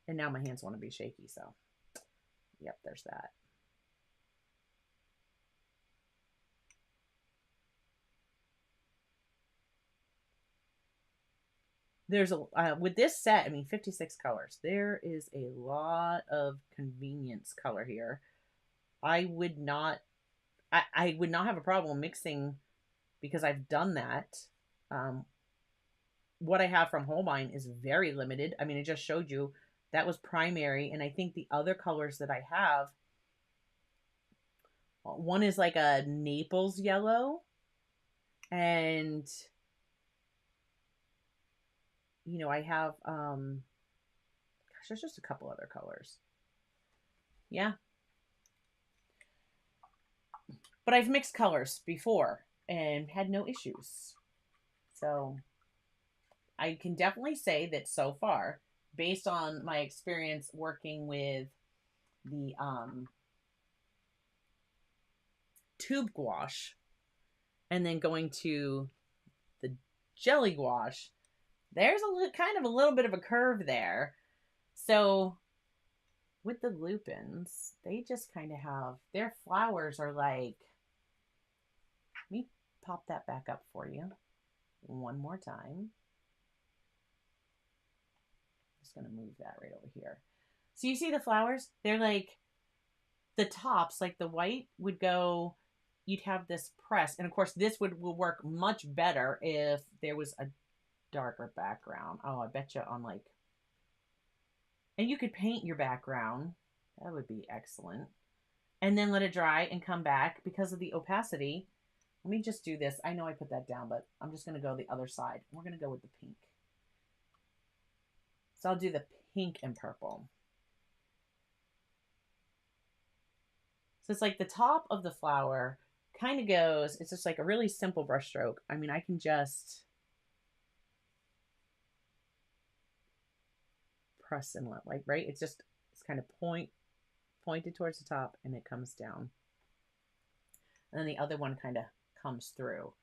and now my hands want to be shaky, so yep, there's that. There's a with this set, I mean 56 colors. There is a lot of convenience color here. I would not I would not have a problem mixing because I've done that. What I have from Holbein is very limited. I mean, it just showed you that was primary, and I think the other colors that I have, one is like a Naples yellow, and you know, I have gosh, there's just a couple other colors. Yeah. But I've mixed colors before and had no issues. So I can definitely say that so far, based on my experience working with the tube gouache and then going to the jelly gouache, there's a kind of a little bit of a curve there. So with the lupins, they just kind of have, their flowers are like, let me pop that back up for you one more time. Just going to move that right over here. So you see the flowers? They're like, the tops, like the white would go, you'd have this press. And of course, this will work much better if there was a darker background. Oh, I bet you on like, and you could paint your background. That would be excellent. And then let it dry and come back because of the opacity. Let me just do this. I know I put that down, but I'm just going to go the other side. We're going to go with the pink. So I'll do the pink and purple. So it's like the top of the flower kind of goes, it's just like a really simple brush stroke. I mean, I can just press and let, like, right? It's just, it's kind of pointed towards the top and it comes down. And then the other one kind of comes through.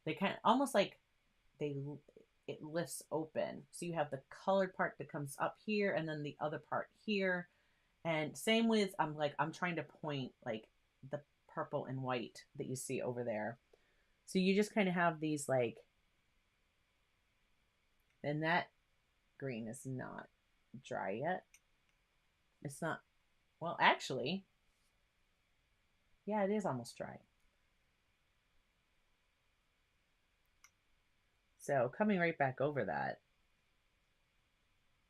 They kind of almost like it lifts open. So you have the colored part that comes up here and then the other part here. And same with, I'm trying to point like the purple and white that you see over there. So you just kind of have these like, and that green is not dry yet. It's not, well, actually, yeah, it is almost dry. So coming right back over that,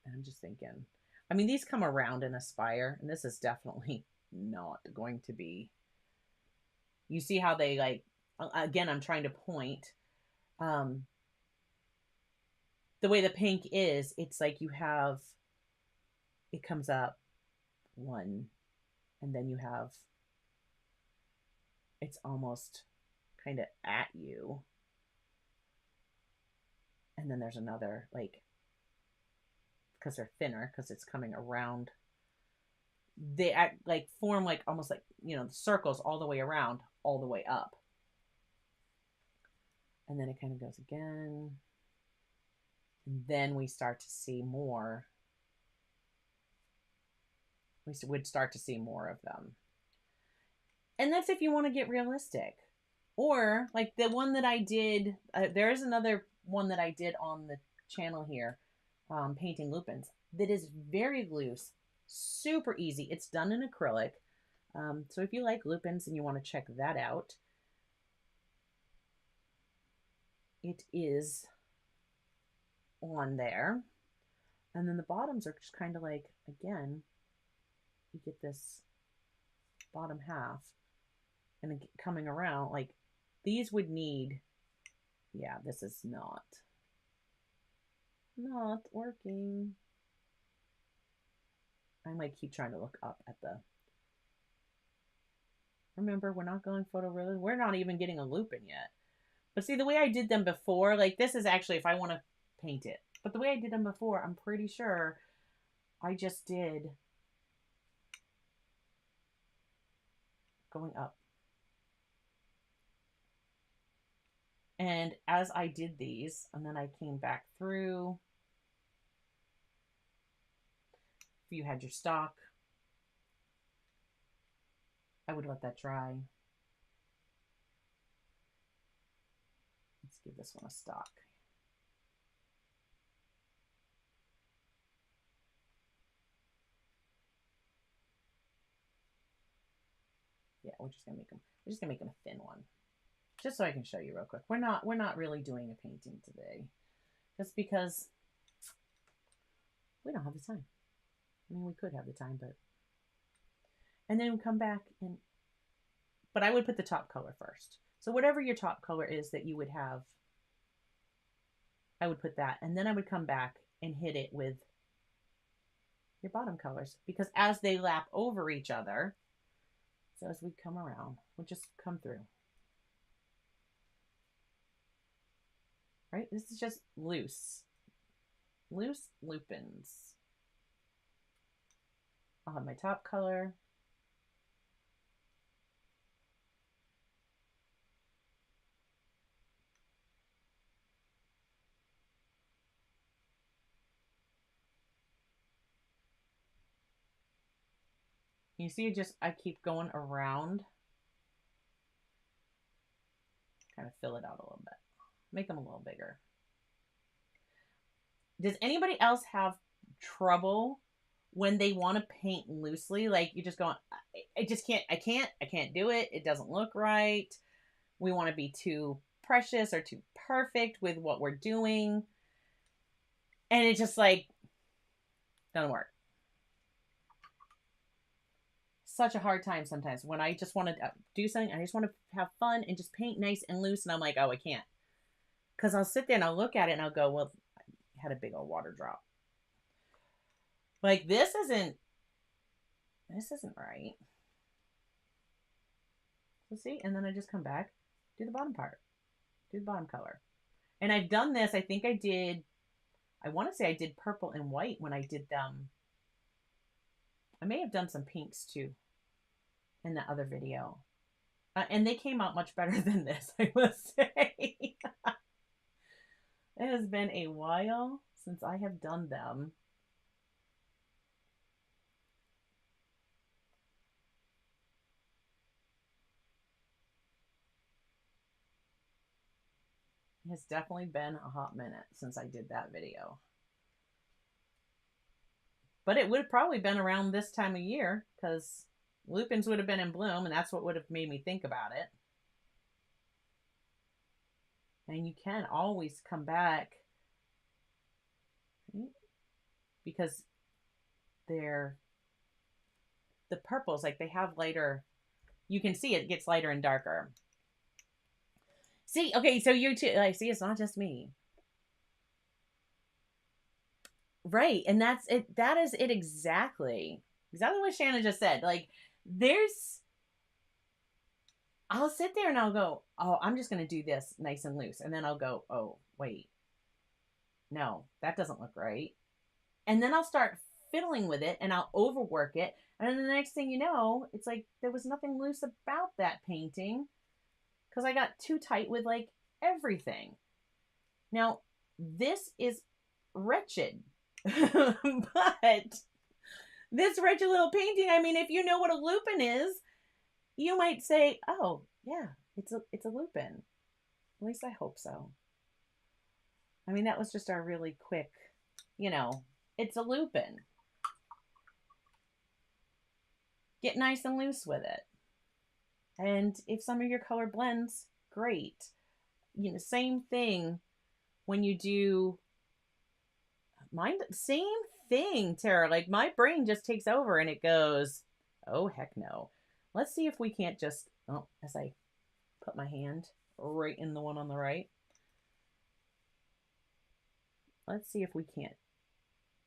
I'm just thinking, I mean, these come around and aspire, and this is definitely not going to be, you see how they like, again, I'm trying to point, the way the pink is, it's like you have, it comes up one, and then you have, it's almost kind of at you. And then there's another, like, because they're thinner, because it's coming around. They act like form like almost like, you know, the circles all the way around, all the way up. And then it kind of goes again. And then we start to see more. We would start to see more of them. And that's if you want to get realistic. Or like the one that I did, there is another one that I did on the channel here, painting lupins, that is very loose, super easy. It's done in acrylic. So if you like lupins and you want to check that out, it is on there. And then the bottoms are just kind of like, again, you get this bottom half and coming around, like these would need, yeah, this is not working. I might keep trying to look up at the, remember, we're not going photorealism. We're not even getting a lupin yet. But see, the way I did them before, like this is actually if I want to paint it. But the way I did them before, I'm pretty sure I just did going up. And as I did these, and then I came back through, if you had your stock, I would let that dry. Let's give this one a stock. Yeah, we're just gonna make them a thin one. Just so I can show you real quick. We're not really doing a painting today. Just because we don't have the time. I mean, we could have the time, but... And then come back and... But I would put the top color first. So whatever your top color is that you would have, I would put that. And then I would come back and hit it with your bottom colors. Because as they lap over each other, so as we come around, we'll just come through. Right? This is just loose lupins. I'll have my top color. You see, I keep going around. Kind of fill it out a little bit. Make them a little bigger. Does anybody else have trouble when they want to paint loosely? Like you just go, I can't do it. It doesn't look right. We want to be too precious or too perfect with what we're doing. And it just like, doesn't work. Such a hard time sometimes when I just want to do something. I just want to have fun and just paint nice and loose. And I'm like, oh, I can't. Because I'll sit there and I'll look at it and I'll go, well, I had a big old water drop. Like, this isn't right. So see, and then I just come back, do the bottom part, do the bottom color. And I've done this, I want to say I did purple and white when I did them. I may have done some pinks too in the other video. And they came out much better than this, I must say. It has been a while since I have done them. It has definitely been a hot minute since I did that video. But it would have probably been around this time of year because lupins would have been in bloom, and that's what would have made me think about it. And you can always come back because the purples, like they have lighter, you can see it gets lighter and darker. See, okay, so you too, like, see, it's not just me. Right, and that's it. That is it exactly. Exactly what Shannon just said. Like, I'll sit there and I'll go, oh, I'm just going to do this nice and loose. And then I'll go, oh, wait. No, that doesn't look right. And then I'll start fiddling with it and I'll overwork it. And then the next thing you know, it's like there was nothing loose about that painting because I got too tight with like everything. Now, this is wretched. But this wretched little painting, I mean, if you know what a lupin is, you might say, oh, yeah, it's a lupin. At least I hope so. I mean, that was just our really quick, it's a lupin. Get nice and loose with it. And if some of your color blends, great. Same thing when you do mine, same thing, Tara. Like my brain just takes over and it goes, oh, heck no. Let's see if we can't just, as I put my hand right in the one on the right. Let's see if we can't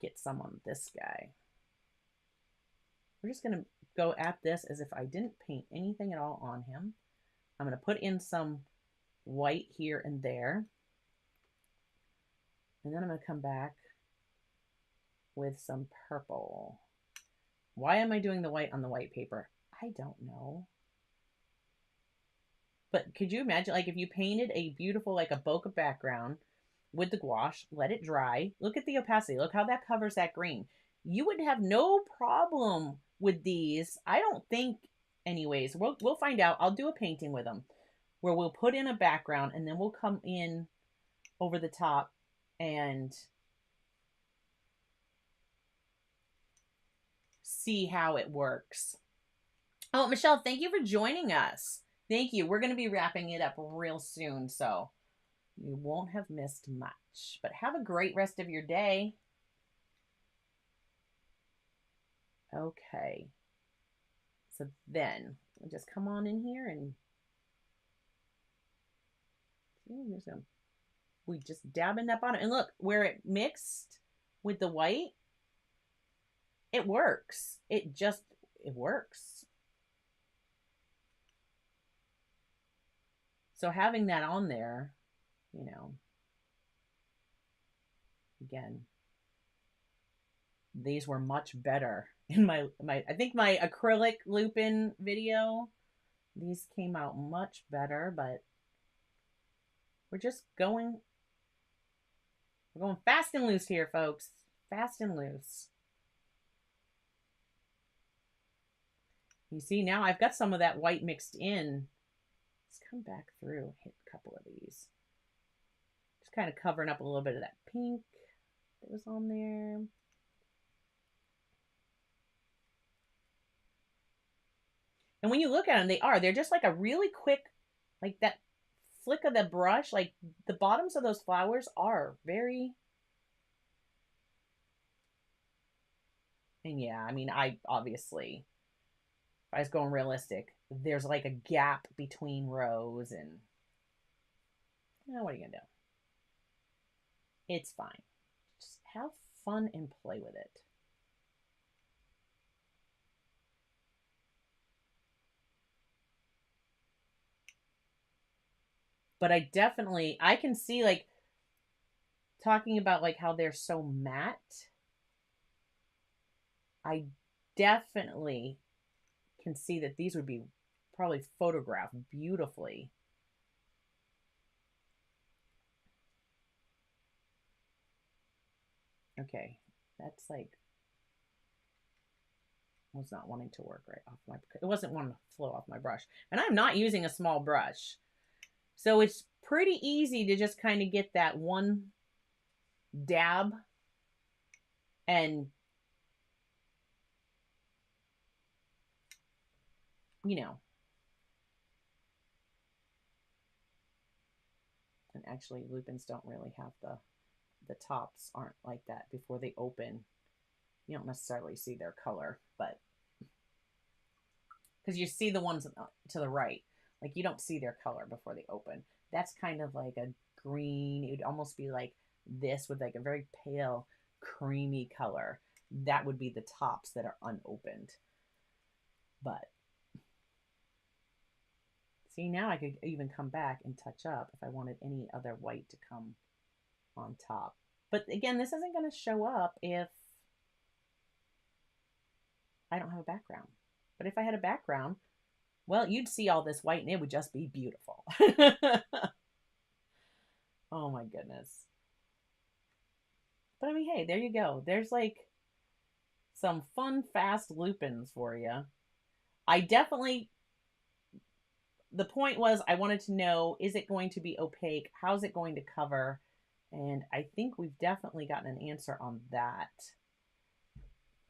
get some on this guy. We're just going to go at this as if I didn't paint anything at all on him. I'm going to put in some white here and there. And then I'm going to come back with some purple. Why am I doing the white on the white paper? I don't know. But could you imagine, like, if you painted a beautiful, like a bokeh background with the gouache, let it dry. Look at the opacity. Look how that covers that green. You would have no problem with these. I don't think, anyways. We'll find out. I'll do a painting with them where we'll put in a background and then we'll come in over the top and see how it works. Oh, Michelle, thank you for joining us. Thank you. We're going to be wrapping it up real soon, so you won't have missed much. But have a great rest of your day. Okay. So then, we'll just come on in here and we just dab in that bottom. And look, where it mixed with the white, it works. It works. So having that on there, you know, again, these were much better in my I think my acrylic Lupin video. These came out much better, but we're going fast and loose here, folks. Fast and loose. You see, now I've got some of that white mixed in. Let's come back through, hit a couple of these. Just kind of covering up a little bit of that pink that was on there. And when you look at them, they're just like a really quick, like that flick of the brush. Like the bottoms of those flowers are very, and yeah, I mean, I obviously, if I was going realistic, there's like a gap between rows and, what are you going to do? It's fine. Just have fun and play with it. But I can see, like, talking about like how they're so matte. I definitely can see that these would be probably photographed beautifully. Okay, that's like, was not wanting to work right off my, it wasn't wanting to flow off my brush. And I'm not using a small brush. So it's pretty easy to just kind of get that one dab and, you know, and actually lupins don't really have the tops aren't like that before they open. You don't necessarily see their color, but because you see the ones to the right, like you don't see their color before they open. That's kind of like a green. It would almost be like this with like a very pale creamy color. That would be the tops that are unopened. But see, now I could even come back and touch up if I wanted any other white to come on top. But again, this isn't going to show up if I don't have a background. But if I had a background, well, you'd see all this white and it would just be beautiful. Oh my goodness. But I mean, hey, there you go. There's like some fun, fast lupins for you. I definitely, the point was I wanted to know, is it going to be opaque? How's it going to cover? And I think we've definitely gotten an answer on that.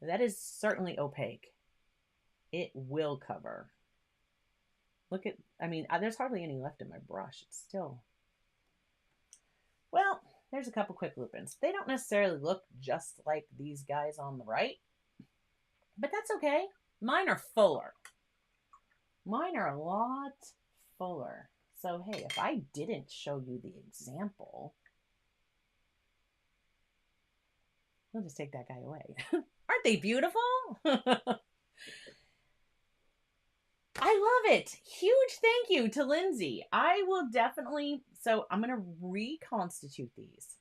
That is certainly opaque. It will cover. Look at, I mean, there's hardly any left in my brush. It's still, well, there's a couple quick lupins. They don't necessarily look just like these guys on the right, but that's okay. Mine are fuller. Mine are a lot fuller. So, hey, if I didn't show you the example, we'll just take that guy away. Aren't they beautiful? I love it. Huge thank you to Lindsay. I will definitely, so I'm going to reconstitute these.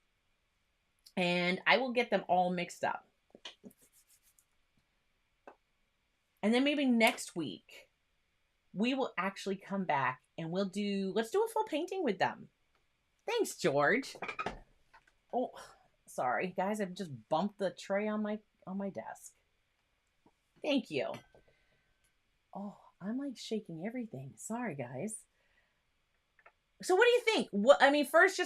And I will get them all mixed up. And then maybe next week, we will actually come back and let's do a full painting with them. Thanks, George. Oh, sorry, guys. I've just bumped the tray on my desk. Thank you. Oh, I'm like shaking everything. Sorry, guys. So what do you think? What I mean, first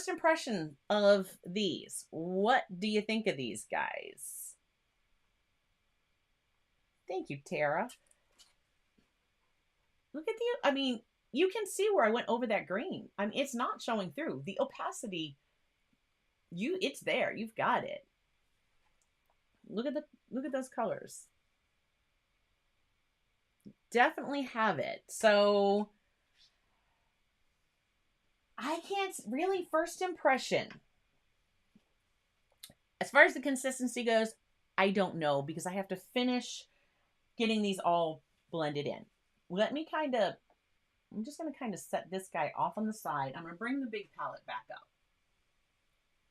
impression of these. What do you think of these guys? Thank you, Tara. Look at the, I mean, you can see where I went over that green. I mean, it's not showing through. The opacity, it's there. You've got it. Look at those colors. Definitely have it. So I can't really, first impression. As far as the consistency goes, I don't know because I have to finish getting these all blended in. I'm just going to kind of set this guy off on the side. I'm going to bring the big palette back up.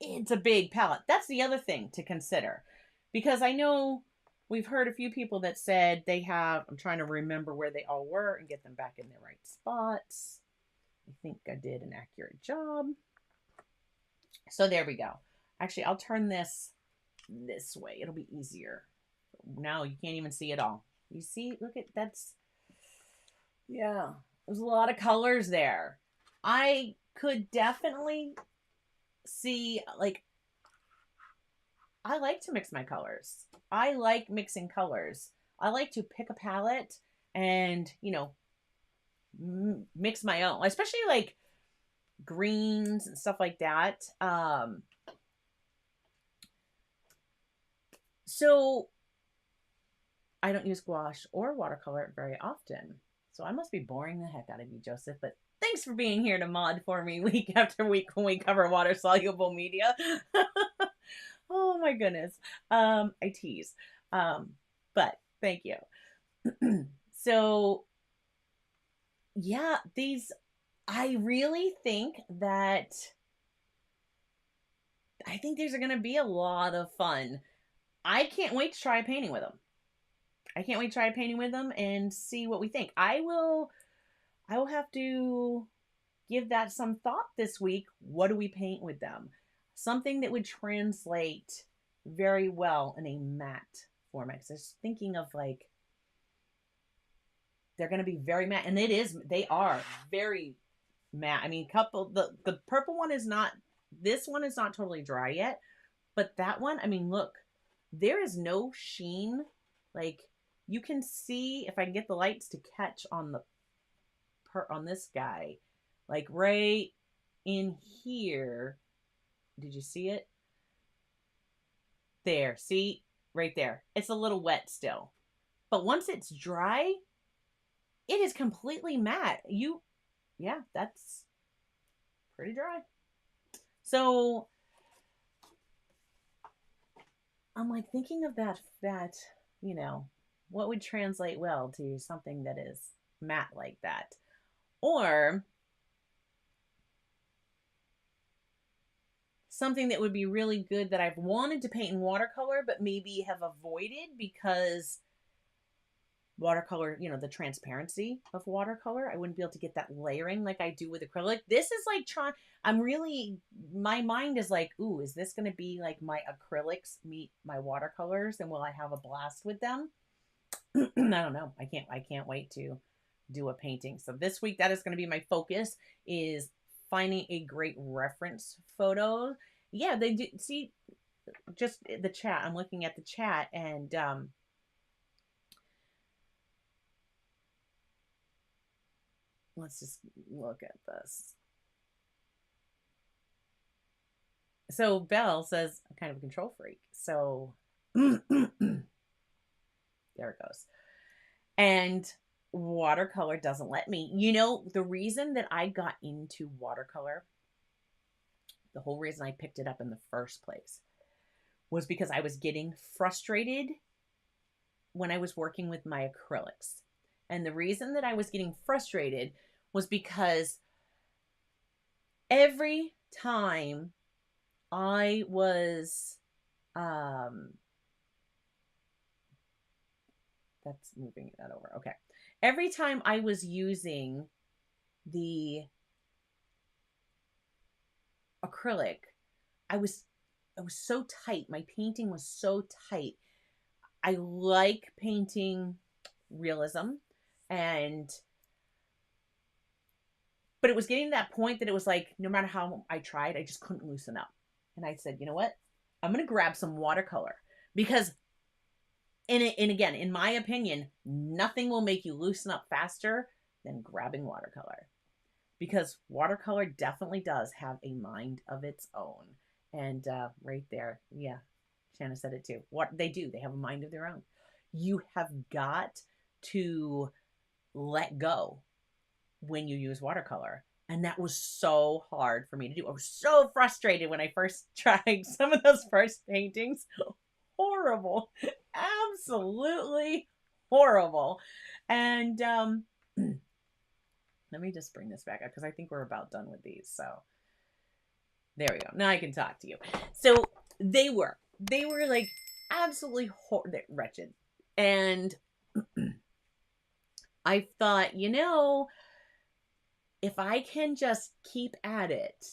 It's a big palette. That's the other thing to consider. Because I know we've heard a few people that said they have, I'm trying to remember where they all were and get them back in their right spots. I think I did an accurate job. So there we go. Actually, I'll turn this way. It'll be easier. Now you can't even see it all. You see, look at, yeah, there's a lot of colors there. I could definitely see, like, I like to mix my colors. I like mixing colors. I like to pick a palette and, mix my own, especially like greens and stuff like that. So I don't use gouache or watercolor very often. So I must be boring the heck out of you, Joseph, but thanks for being here to mod for me week after week when we cover water soluble media. Oh my goodness. I tease. But thank you. So yeah, I really think that these are going to be a lot of fun. I can't wait to try painting with them. And see what we think. I will have to give that some thought this week. What do we paint with them? Something that would translate very well in a matte format. So I was thinking of like, they're going to be very matte, and they are very matte. I mean, the purple one is not, this one is not totally dry yet, but that one, I mean, look, there is no sheen. Like, you can see, if I can get the lights to catch on this guy, like right in here. Did you see it? There, see? Right there. It's a little wet still. But once it's dry, it is completely matte. Yeah, that's pretty dry. So I'm like thinking of that, what would translate well to something that is matte like that? Or something that would be really good that I've wanted to paint in watercolor, but maybe have avoided because watercolor, the transparency of watercolor, I wouldn't be able to get that layering like I do with acrylic. This is like my mind is like, ooh, is this going to be like my acrylics meet my watercolors, and will I have a blast with them? I don't know. I can't wait to do a painting. So this week, that is going to be my focus, is finding a great reference photo. Yeah, they do. See, just the chat. I'm looking at the chat, and let's just look at this. So Belle says, I'm kind of a control freak. So there it goes. And watercolor doesn't let me. The reason that I got into watercolor, the whole reason I picked it up in the first place, was because I was getting frustrated when I was working with my acrylics. And the reason that I was getting frustrated was because every time I was, that's moving that over. Okay. Every time I was using the acrylic, I was so tight. My painting was so tight. I like painting realism, and but it was getting to that point that it was like, no matter how I tried, I just couldn't loosen up. And I said, you know what? I'm going to grab some watercolor, because and again, in my opinion, nothing will make you loosen up faster than grabbing watercolor, because watercolor definitely does have a mind of its own. And right there, yeah, Shanna said it too. What they do, they have a mind of their own. You have got to let go when you use watercolor. And that was so hard for me to do. I was so frustrated when I first tried some of those first paintings. Horrible. Absolutely horrible. And let me just bring this back up, because I think we're about done with these. So there we go. Now I can talk to you. So they were like absolutely wretched. And I thought, you know, if I can just keep at it,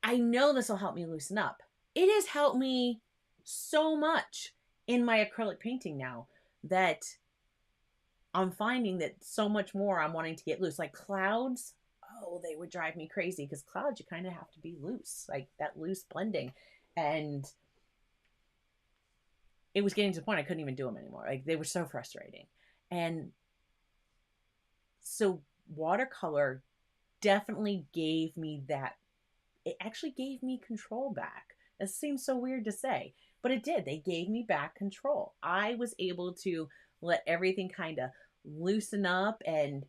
I know this will help me loosen up. It has helped me so much in my acrylic painting now that I'm finding that so much more I'm wanting to get loose. Like clouds, oh, they would drive me crazy, because clouds, you kind of have to be loose, like that loose blending. And it was getting to the point I couldn't even do them anymore. Like they were so frustrating. And so watercolor definitely gave me that. It actually gave me control back. It seems so weird to say, but it did. They gave me back control. I was able to let everything kind of loosen up. And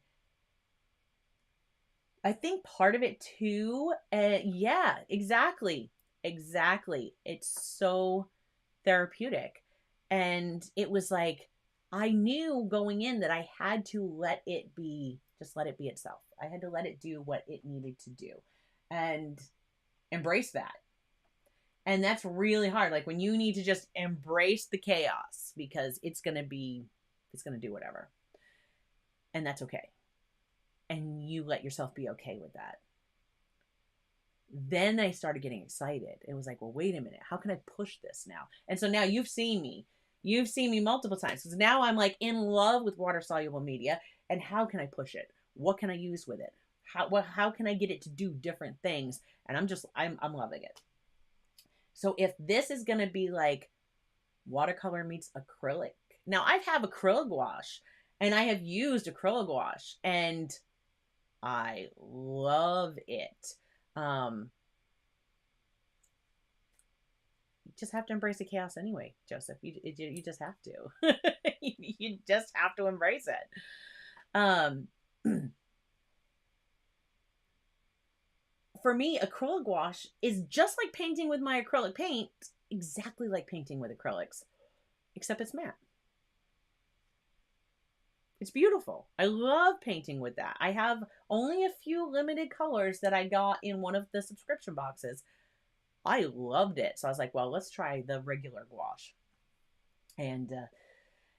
I think part of it too, yeah, exactly. It's so therapeutic. And it was like, I knew going in that I had to let it be itself. I had to let it do what it needed to do and embrace that. And that's really hard. Like when you need to just embrace the chaos, because it's going to do whatever. And that's okay. And you let yourself be okay with that. Then I started getting excited. It was like, well, wait a minute. How can I push this now? And so now you've seen me multiple times. Because now I'm like in love with water soluble media. And how can I push it? What can I use with it? How can I get it to do different things? And I'm loving it. So if this is going to be like watercolor meets acrylic. Now I have acrylic gouache, and I have used acrylic gouache, and I love it. You just have to embrace the chaos anyway, Joseph. You just have to. You just have to embrace it. For me, acrylic gouache is just like painting with my acrylic paint, exactly like painting with acrylics, except it's matte. It's beautiful. I love painting with that. I have only a few limited colors that I got in one of the subscription boxes. I loved it. So I was like, well, let's try the regular gouache. And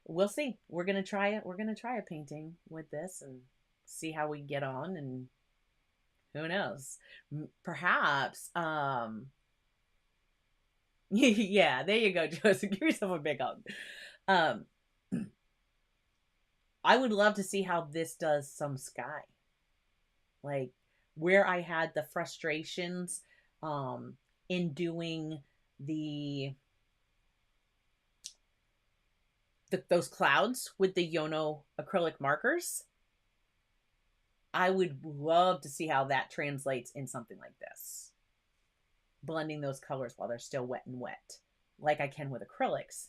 we'll see. We're going to try it. We're going to try a painting with this and see how we get on. And who knows? Perhaps, yeah, there you go, Joseph. Give yourself a big hug. I would love to see how this does some sky. Like where I had the frustrations in doing those clouds with the Yono acrylic markers. I would love to see how that translates in something like this. Blending those colors while they're still wet, like I can with acrylics.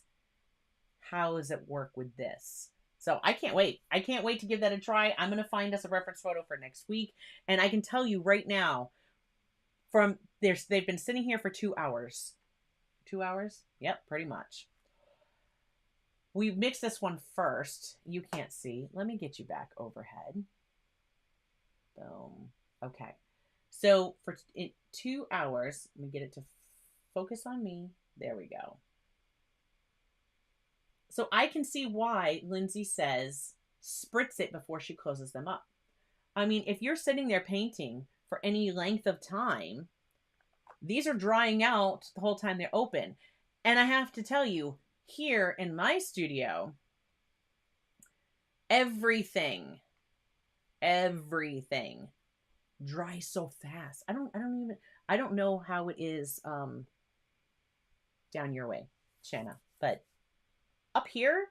How does it work with this? So I can't wait. I can't wait to give that a try. I'm going to find us a reference photo for next week. And I can tell you right now, they've been sitting here for 2 hours. 2 hours? Yep, pretty much. We mixed this one first. You can't see. Let me get you back overhead. Boom. Okay. So for 2 hours, let me get it to focus on me. There we go. So I can see why Lindsay says spritz it before she closes them up. I mean, if you're sitting there painting for any length of time, these are drying out the whole time they're open. And I have to tell you, here in my studio, everything dries so fast. I don't know how it is down your way, Shanna, but up here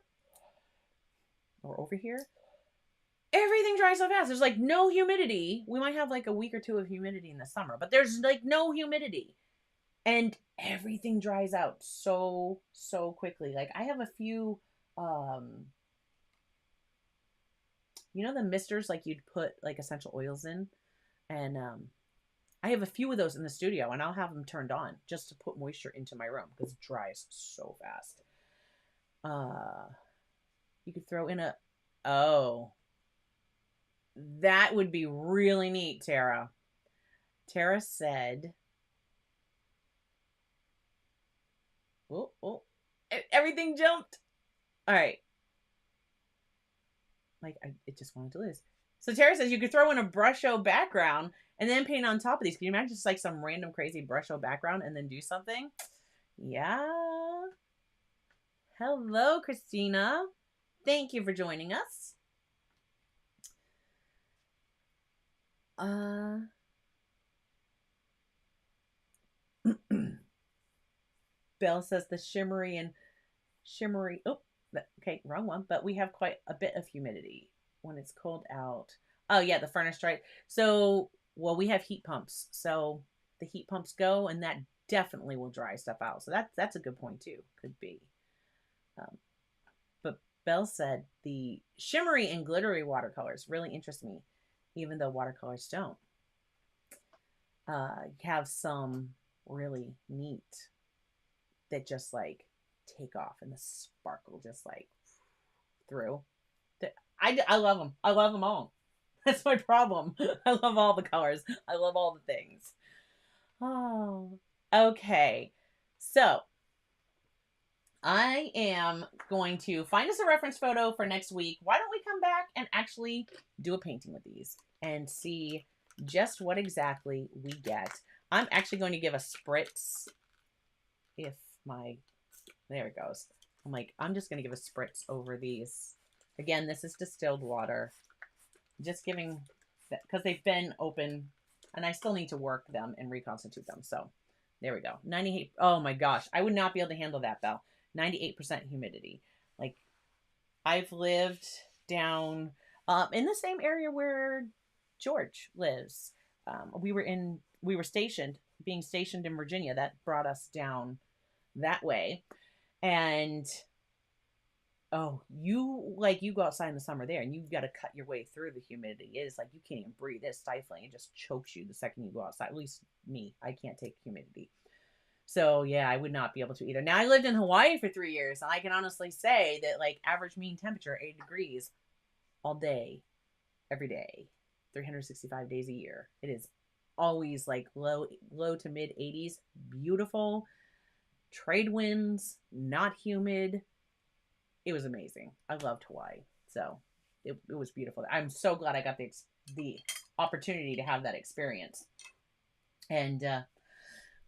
or over here, everything dries so fast. There's like no humidity. We might have like a week or two of humidity in the summer, but there's like no humidity. And everything dries out so quickly. Like I have a few you know the misters like you'd put like essential oils in, and I have a few of those in the studio, and I'll have them turned on just to put moisture into my room because it dries so fast. You could throw in that would be really neat, Tara. Tara said, oh, everything jumped. All right. Like, it just wanted to lose. So Tara says you could throw in a brusho background and then paint on top of these. Can you imagine just like some random crazy brusho background and then do something? Yeah. Hello, Christina. Thank you for joining us. Belle says the shimmery. Oh, okay, wrong one. But we have quite a bit of humidity when it's cold out. Oh yeah, the furnace dry. So, well, we have heat pumps. So the heat pumps go, and that definitely will dry stuff out. So that's a good point too. Could be. But Belle said the shimmery and glittery watercolors really interest me, even though watercolors don't. Have some really neat that just like take off and the sparkle just like through. I love them. I love them all. That's my problem. I love all the colors. I love all the things. Oh, okay. So I am going to find us a reference photo for next week. Why don't we come back and actually do a painting with these and see just what exactly we get. I'm actually going to give a spritz there it goes. I'm just going to give a spritz over these. Again, this is distilled water. Just giving, because they've been open and I still need to work them and reconstitute them. So there we go. 98. Oh my gosh. I would not be able to handle that, Belle. 98% humidity. Like I've lived down in the same area where George lives. We were stationed in Virginia. That brought us down that way. And you go outside in the summer there and you've got to cut your way through the humidity. It is like you can't even breathe. It's stifling. It just chokes you the second you go outside. At least me, I can't take humidity. So yeah, I would not be able to either. Now I lived in Hawaii for 3 years, and I can honestly say that like average mean temperature 80 degrees all day, every day, 365 days a year. It is always like low to mid 80s, beautiful. Trade winds, not humid. It was amazing. I loved Hawaii. So it was beautiful. I'm so glad I got the opportunity to have that experience. And,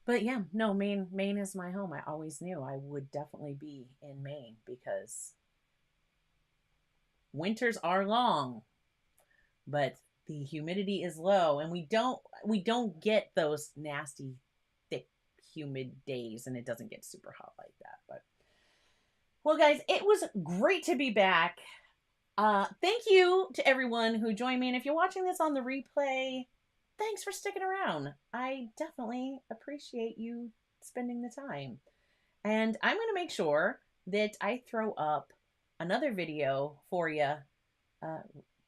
but yeah, no, Maine is my home. I always knew I would definitely be in Maine because winters are long, but the humidity is low, and we don't get those nasty humid days, and it doesn't get super hot like that. But well, guys, it was great to be back. Thank you to everyone who joined me, and if you're watching this on the replay, thanks for sticking around. I definitely appreciate you spending the time, and I'm going to make sure that I throw up another video for you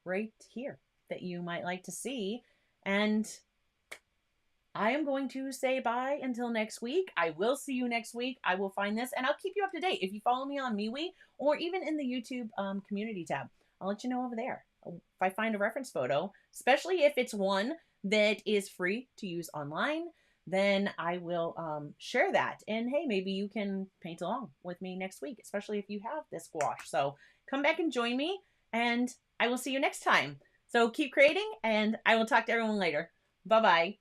right here that you might like to see. And I am going to say bye until next week. I will see you next week. I will find this and I'll keep you up to date. If you follow me on MeWe or even in the YouTube community tab, I'll let you know over there. If I find a reference photo, especially if it's one that is free to use online, then I will share that. And hey, maybe you can paint along with me next week, especially if you have this gouache. So come back and join me. And I will see you next time. So keep creating, and I will talk to everyone later. Bye-bye.